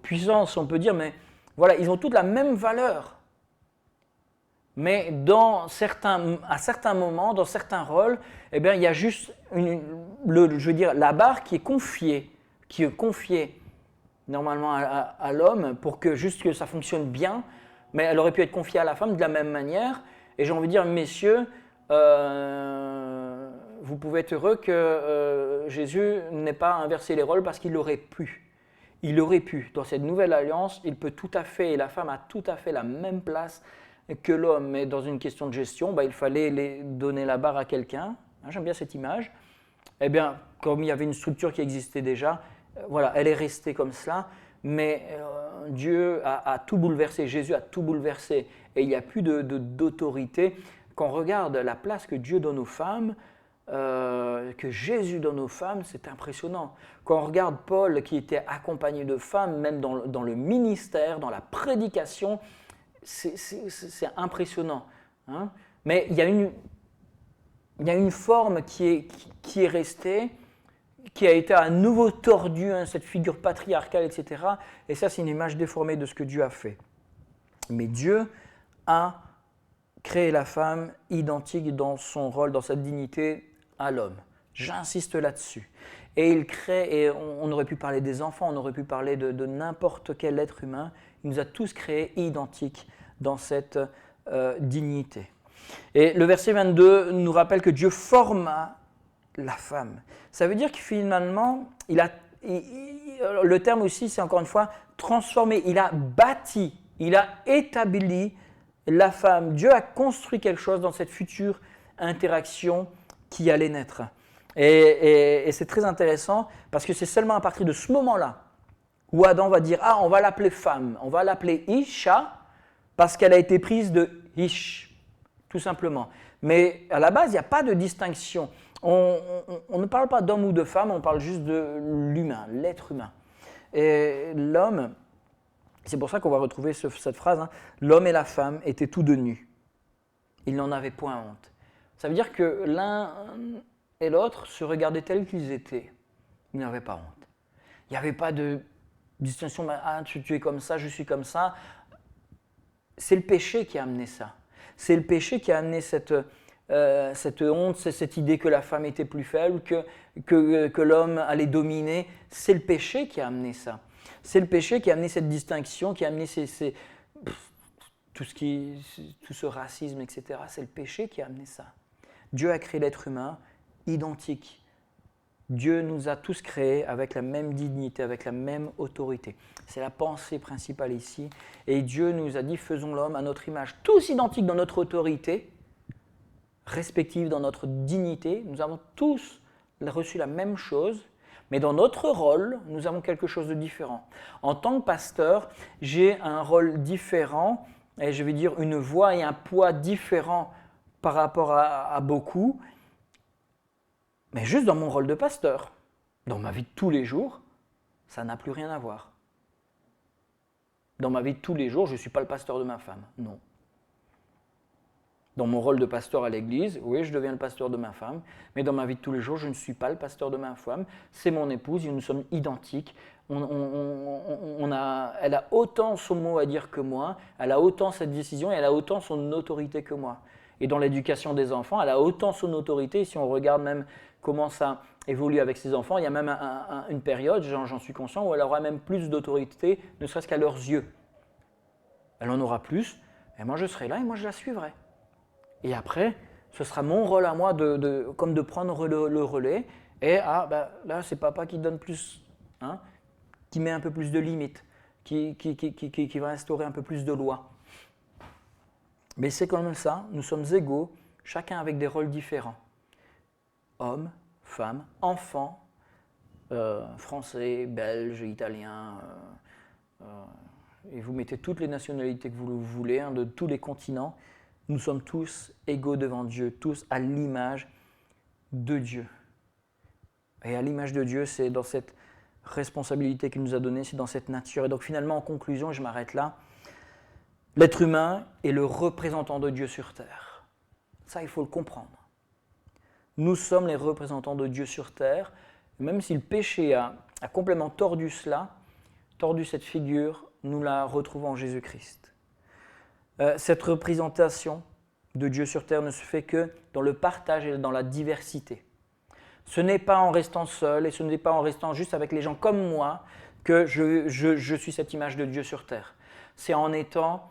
puissance, on peut dire, mais voilà, ils ont toute la même valeur. Mais à certains moments, dans certains rôles, eh bien, il y a juste la barre qui est confiée normalement à l'homme pour que juste que ça fonctionne bien, mais elle aurait pu être confiée à la femme de la même manière. Et j'ai envie de dire, messieurs, vous pouvez être heureux que Jésus n'ait pas inversé les rôles parce qu'il aurait pu. Il aurait pu. Dans cette nouvelle alliance, il peut tout à fait, et la femme a tout à fait la même place que l'homme. Mais dans une question de gestion, il fallait donner la barre à quelqu'un. J'aime bien cette image. Eh bien, comme il y avait une structure qui existait déjà, voilà, elle est restée comme cela. Mais Dieu a tout bouleversé, Jésus a tout bouleversé. Et il n'y a plus d'autorité. Quand on regarde la place que Dieu donne aux femmes, que Jésus donne aux femmes, c'est impressionnant. Quand on regarde Paul qui était accompagné de femmes, même dans le ministère, dans la prédication, c'est impressionnant. Hein. Mais il y a une forme qui est restée, qui a été à nouveau tordue, hein, cette figure patriarcale, etc. Et ça, c'est une image déformée de ce que Dieu a fait. Mais Dieu a créé la femme identique dans son rôle, dans sa dignité à l'homme. J'insiste là-dessus. Et il crée, et on aurait pu parler des enfants, on aurait pu parler de n'importe quel être humain, il nous a tous créés identiques dans cette dignité. Et le verset 22 nous rappelle que Dieu forma la femme. Ça veut dire que finalement, le terme aussi, c'est encore une fois transformé, il a bâti, il a établi la femme. Dieu a construit quelque chose dans cette future interaction qui allait naître. Et c'est très intéressant parce que c'est seulement à partir de ce moment-là où Adam va dire « Ah, on va l'appeler femme, on va l'appeler Isha parce qu'elle a été prise de Ish », tout simplement. Mais à la base, il n'y a pas de distinction. On ne parle pas d'homme ou de femme, on parle juste de l'humain, l'être humain. Et l'homme, c'est pour ça qu'on va retrouver cette phrase, hein, l'homme et la femme étaient tous deux nus. Ils n'en avaient point honte. Ça veut dire que l'un et l'autre se regardaient tels qu'ils étaient. Ils n'avaient pas honte. Il n'y avait pas de distinction, ah, tu es comme ça, je suis comme ça. C'est le péché qui a amené ça. C'est le péché qui a amené cette honte, c'est cette idée que la femme était plus faible, que l'homme allait dominer. C'est le péché qui a amené ça. C'est le péché qui a amené cette distinction, qui a amené tout ce racisme, etc. C'est le péché qui a amené ça. Dieu a créé l'être humain identique. Dieu nous a tous créés avec la même dignité, avec la même autorité. C'est la pensée principale ici. Et Dieu nous a dit, faisons l'homme à notre image, tous identiques dans notre autorité, respective dans notre dignité. Nous avons tous reçu la même chose, mais dans notre rôle, nous avons quelque chose de différent. En tant que pasteur, j'ai un rôle différent, et je vais dire une voix et un poids différents par rapport à beaucoup, mais juste dans mon rôle de pasteur. Dans ma vie de tous les jours, ça n'a plus rien à voir. Dans ma vie de tous les jours, je ne suis pas le pasteur de ma femme, non. Dans mon rôle de pasteur à l'église, oui, je deviens le pasteur de ma femme, mais dans ma vie de tous les jours, je ne suis pas le pasteur de ma femme, c'est mon épouse, nous sommes identiques. Elle a autant son mot à dire que moi, elle a autant cette décision et elle a autant son autorité que moi. Et dans l'éducation des enfants, elle a autant son autorité. Si on regarde même comment ça évolue avec ses enfants, il y a même une période, j'en suis conscient, où elle aura même plus d'autorité, ne serait-ce qu'à leurs yeux. Elle en aura plus, et moi je serai là et moi je la suivrai. Et après, ce sera mon rôle à moi comme de prendre le relais. Et là, c'est papa qui donne plus, hein, qui met un peu plus de limites, qui va instaurer un peu plus de lois. Mais c'est comme ça, nous sommes égaux, chacun avec des rôles différents. Hommes, femmes, enfants, français, belges, italiens, et vous mettez toutes les nationalités que vous voulez, hein, de tous les continents. Nous sommes tous égaux devant Dieu, tous à l'image de Dieu. Et à l'image de Dieu, c'est dans cette responsabilité qu'il nous a donnée, c'est dans cette nature. Et donc finalement, en conclusion, je m'arrête là, l'être humain est le représentant de Dieu sur terre. Ça, il faut le comprendre. Nous sommes les représentants de Dieu sur terre, même si le péché a complètement tordu cela, tordu cette figure, nous la retrouvons en Jésus-Christ. Cette représentation de Dieu sur terre ne se fait que dans le partage et dans la diversité. Ce n'est pas en restant seul et ce n'est pas en restant juste avec les gens comme moi que je suis cette image de Dieu sur terre. C'est en étant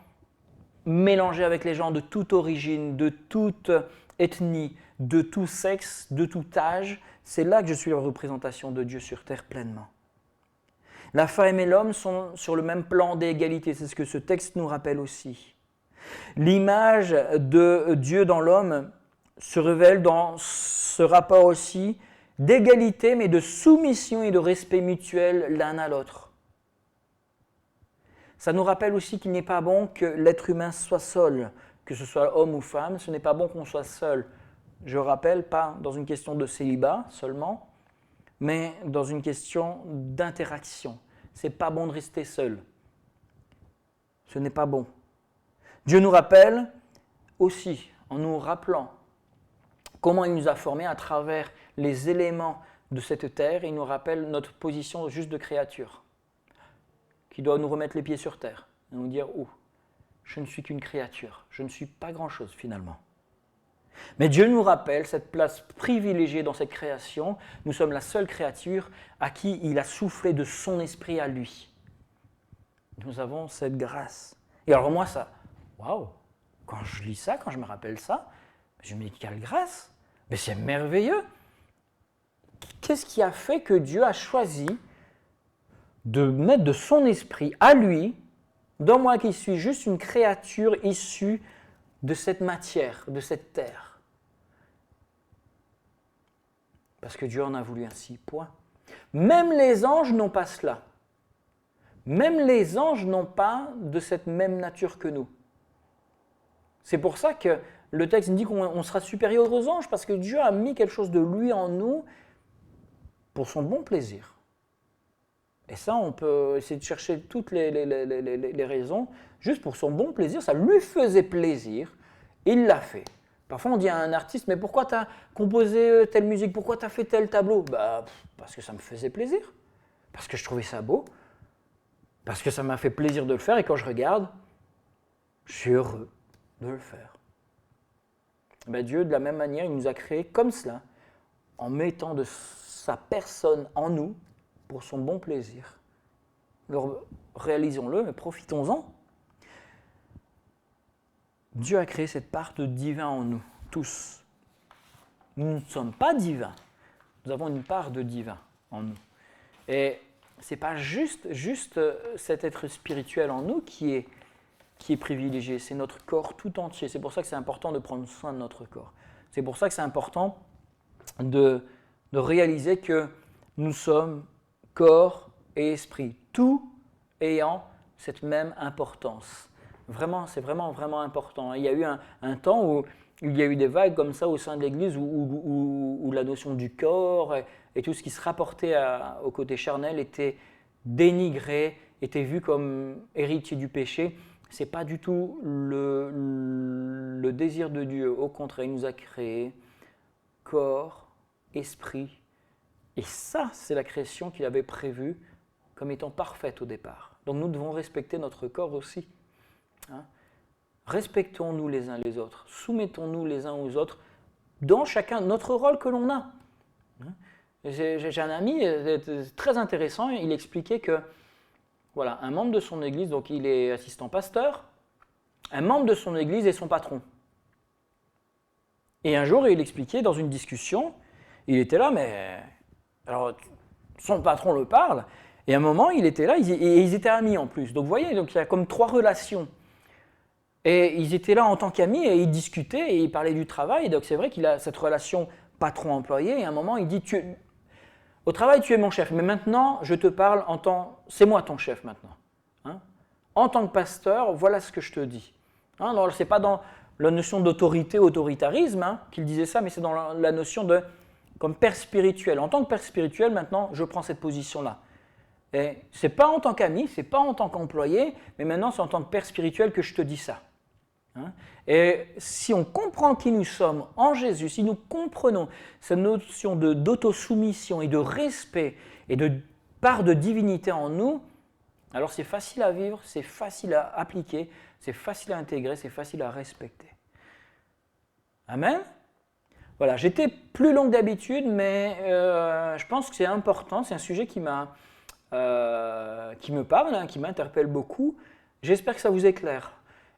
mélangé avec les gens de toute origine, de toute ethnie, de tout sexe, de tout âge. C'est là que je suis la représentation de Dieu sur terre pleinement. La femme et l'homme sont sur le même plan d'égalité, c'est ce que ce texte nous rappelle aussi. L'image de Dieu dans l'homme se révèle dans ce rapport aussi d'égalité, mais de soumission et de respect mutuel l'un à l'autre. Ça nous rappelle aussi qu'il n'est pas bon que l'être humain soit seul, que ce soit homme ou femme, ce n'est pas bon qu'on soit seul. Je rappelle, pas dans une question de célibat seulement, mais dans une question d'interaction. C'est pas bon de rester seul. Ce n'est pas bon. Dieu nous rappelle aussi, en nous rappelant comment il nous a formés à travers les éléments de cette terre, il nous rappelle notre position juste de créature, qui doit nous remettre les pieds sur terre, et nous dire « Oh, je ne suis qu'une créature, je ne suis pas grand-chose finalement ». Mais Dieu nous rappelle cette place privilégiée dans cette création. Nous sommes la seule créature à qui il a soufflé de son esprit à lui. Nous avons cette grâce. Et alors moi, ça, waouh, quand je lis ça, quand je me rappelle ça, je me dis quelle grâce, mais c'est merveilleux. Qu'est-ce qui a fait que Dieu a choisi de mettre de son esprit à lui, dans moi qui suis juste une créature issue de cette matière, de cette terre? Parce que Dieu en a voulu ainsi, point. Même les anges n'ont pas cela. Même les anges n'ont pas de cette même nature que nous. C'est pour ça que le texte dit qu'on sera supérieur aux anges, parce que Dieu a mis quelque chose de lui en nous pour son bon plaisir. Et ça, on peut essayer de chercher toutes les raisons, juste pour son bon plaisir, ça lui faisait plaisir, il l'a fait. Parfois, on dit à un artiste, mais pourquoi tu as composé telle musique, pourquoi tu as fait tel tableau? Parce que ça me faisait plaisir, parce que je trouvais ça beau, parce que ça m'a fait plaisir de le faire, et quand je regarde, je suis heureux de le faire. Dieu, de la même manière, il nous a créés comme cela, en mettant de sa personne en nous, pour son bon plaisir. Alors, réalisons-le, mais profitons-en. Dieu a créé cette part de divin en nous, tous. Nous ne sommes pas divins. Nous avons une part de divin en nous. Et ce n'est pas juste cet être spirituel en nous qui est privilégié, c'est notre corps tout entier. C'est pour ça que c'est important de prendre soin de notre corps. C'est pour ça que c'est important de réaliser que nous sommes corps et esprit, tout ayant cette même importance. Vraiment, c'est vraiment important. Il y a eu un temps où il y a eu des vagues comme ça au sein de l'Église où la notion du corps et tout ce qui se rapportait au côté charnel était dénigré, était vu comme héritier du péché. Ce n'est pas du tout le désir de Dieu. Au contraire, il nous a créés corps, esprit. Et ça, c'est la création qu'il avait prévue comme étant parfaite au départ. Donc nous devons respecter notre corps aussi. Respectons-nous les uns les autres, soumettons-nous les uns aux autres dans chacun notre rôle que l'on a. J'ai un ami très intéressant, il expliquait que voilà, un membre de son église, donc il est assistant pasteur, un membre de son église est son patron. Et un jour, il expliquait dans une discussion, il était là, mais alors son patron le parle, et à un moment, il était là, et ils étaient amis en plus. Donc vous voyez, donc il y a comme 3 relations. Et ils étaient là en tant qu'amis et ils discutaient et ils parlaient du travail. Donc c'est vrai qu'il a cette relation patron-employé. Et à un moment, il dit au travail, tu es mon chef, mais maintenant, je te parle c'est moi ton chef maintenant. En tant que pasteur, voilà ce que je te dis. Alors, ce n'est pas dans la notion d'autorité, autoritarisme qu'il disait ça, mais c'est dans la notion de comme père spirituel. En tant que père spirituel, maintenant, je prends cette position-là. Et ce n'est pas en tant qu'ami, ce n'est pas en tant qu'employé, mais maintenant, c'est en tant que père spirituel que je te dis ça. Hein? Et si on comprend qui nous sommes en Jésus, si nous comprenons cette notion d'autosoumission et de respect et de part de divinité en nous, alors c'est facile à vivre, c'est facile à appliquer, c'est facile à intégrer, c'est facile à respecter. Amen. Voilà, j'étais plus long que d'habitude, mais je pense que c'est important, c'est un sujet qui me parle, hein, qui m'interpelle beaucoup. J'espère que ça vous éclaire.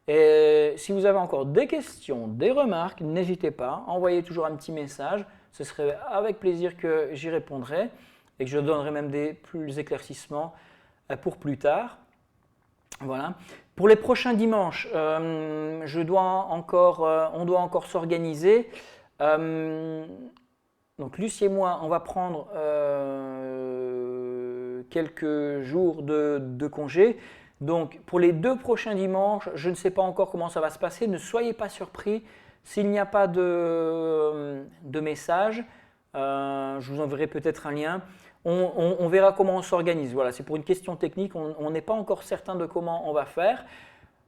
Et si vous avez encore des questions, des remarques, n'hésitez pas, envoyez toujours un petit message, ce serait avec plaisir que j'y répondrai et que je donnerai même des éclaircissements pour plus tard. Voilà. Pour les prochains dimanches, on doit encore s'organiser. Donc Lucie et moi, on va prendre quelques jours de congé. Donc pour les 2 prochains dimanches, je ne sais pas encore comment ça va se passer. Ne soyez pas surpris s'il n'y a pas de message. Je vous enverrai peut-être un lien. On verra comment on s'organise. Voilà, c'est pour une question technique. On n'est pas encore certain de comment on va faire.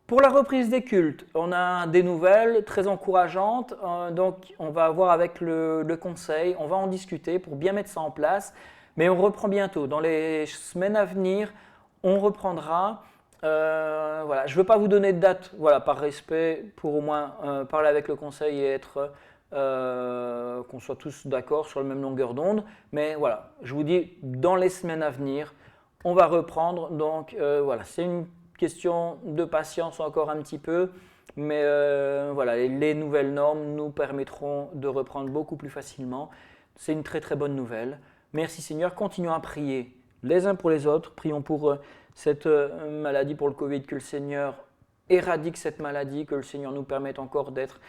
Pour la reprise des cultes, on a des nouvelles très encourageantes. Donc on va voir avec le conseil. On va en discuter pour bien mettre ça en place. Mais on reprend bientôt. Dans les semaines à venir, on reprendra. Voilà, je ne veux pas vous donner de date, voilà, par respect, pour au moins parler avec le conseil et être qu'on soit tous d'accord sur la même longueur d'onde. Mais voilà, je vous dis, dans les semaines à venir, on va reprendre. Donc voilà, c'est une question de patience encore un petit peu. Mais voilà, les nouvelles normes nous permettront de reprendre beaucoup plus facilement. C'est une très très bonne nouvelle. Merci Seigneur, continuons à prier les uns pour les autres. Prions pour cette maladie, pour le Covid, que le Seigneur éradique cette maladie, que le Seigneur nous permette encore d'être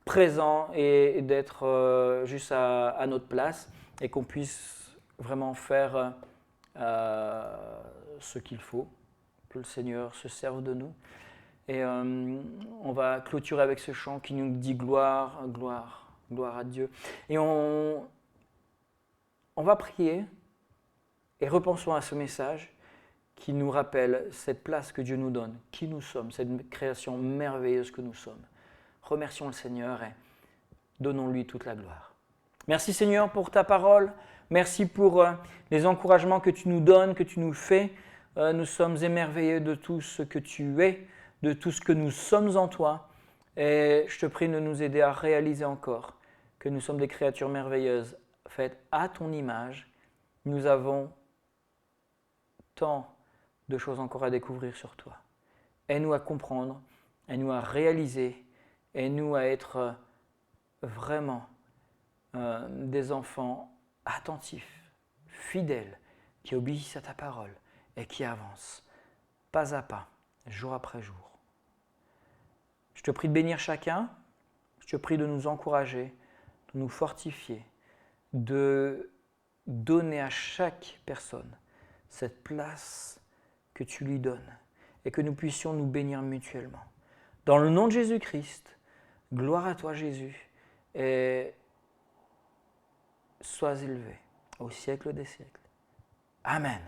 présents et d'être juste à notre place et qu'on puisse vraiment faire ce qu'il faut, que le Seigneur se serve de nous. Et on va clôturer avec ce chant qui nous dit gloire, gloire, gloire à Dieu. Et on va prier et repensons à ce message qui nous rappelle cette place que Dieu nous donne, qui nous sommes, cette création merveilleuse que nous sommes. Remercions le Seigneur et donnons-lui toute la gloire. Merci Seigneur pour ta parole, merci pour les encouragements que tu nous donnes, que tu nous fais. Nous sommes émerveillés de tout ce que tu es, de tout ce que nous sommes en toi. Et je te prie de nous aider à réaliser encore que nous sommes des créatures merveilleuses, faites à ton image. Nous avons tant de choses encore à découvrir sur toi. Aide-nous à comprendre, aide-nous à réaliser, aide-nous à être vraiment des enfants attentifs, fidèles, qui obéissent à ta parole et qui avancent pas à pas, jour après jour. Je te prie de bénir chacun, je te prie de nous encourager, de nous fortifier, de donner à chaque personne cette place que tu lui donnes et que nous puissions nous bénir mutuellement. Dans le nom de Jésus-Christ, gloire à toi Jésus et sois élevé au siècle des siècles. Amen.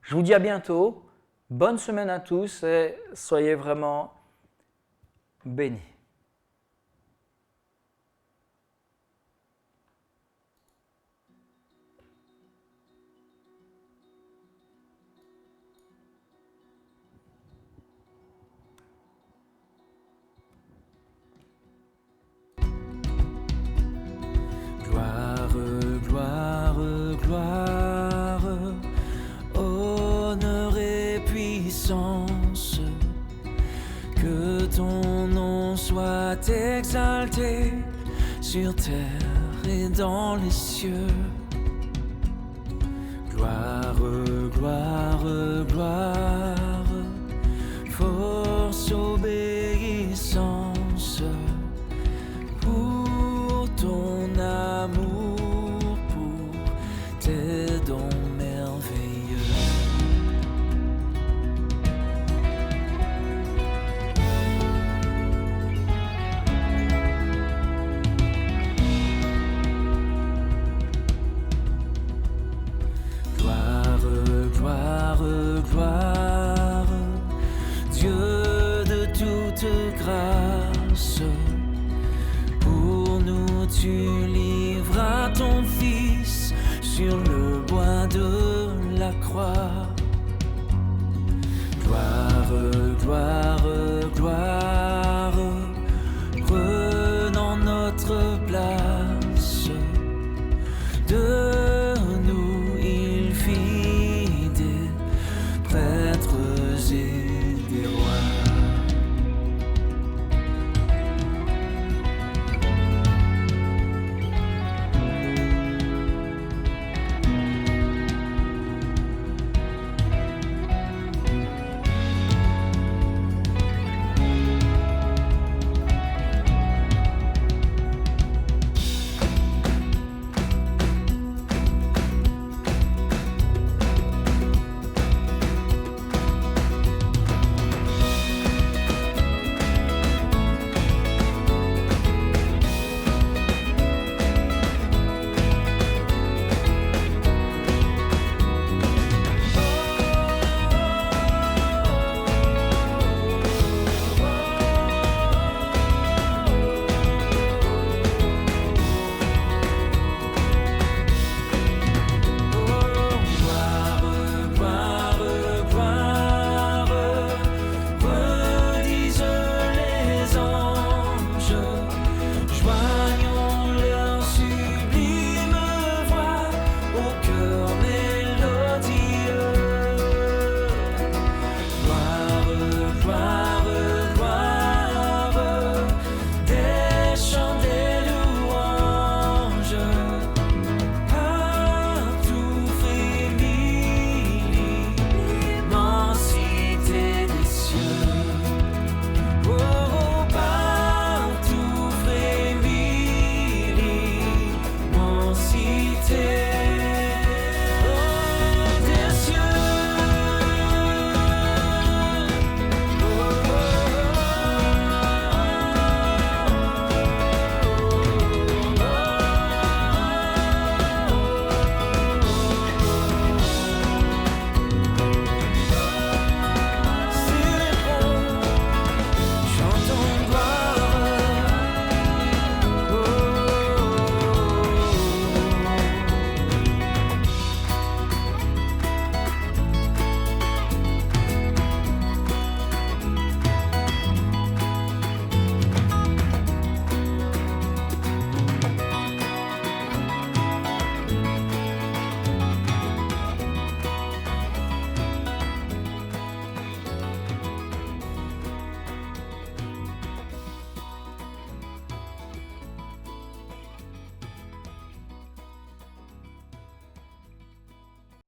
Je vous dis à bientôt, bonne semaine à tous et soyez vraiment bénis. Que ton nom soit exalté sur terre et dans les cieux. Gloire, gloire, gloire, force, obéissance pour ton amour, pour tes dons merveilleux. sur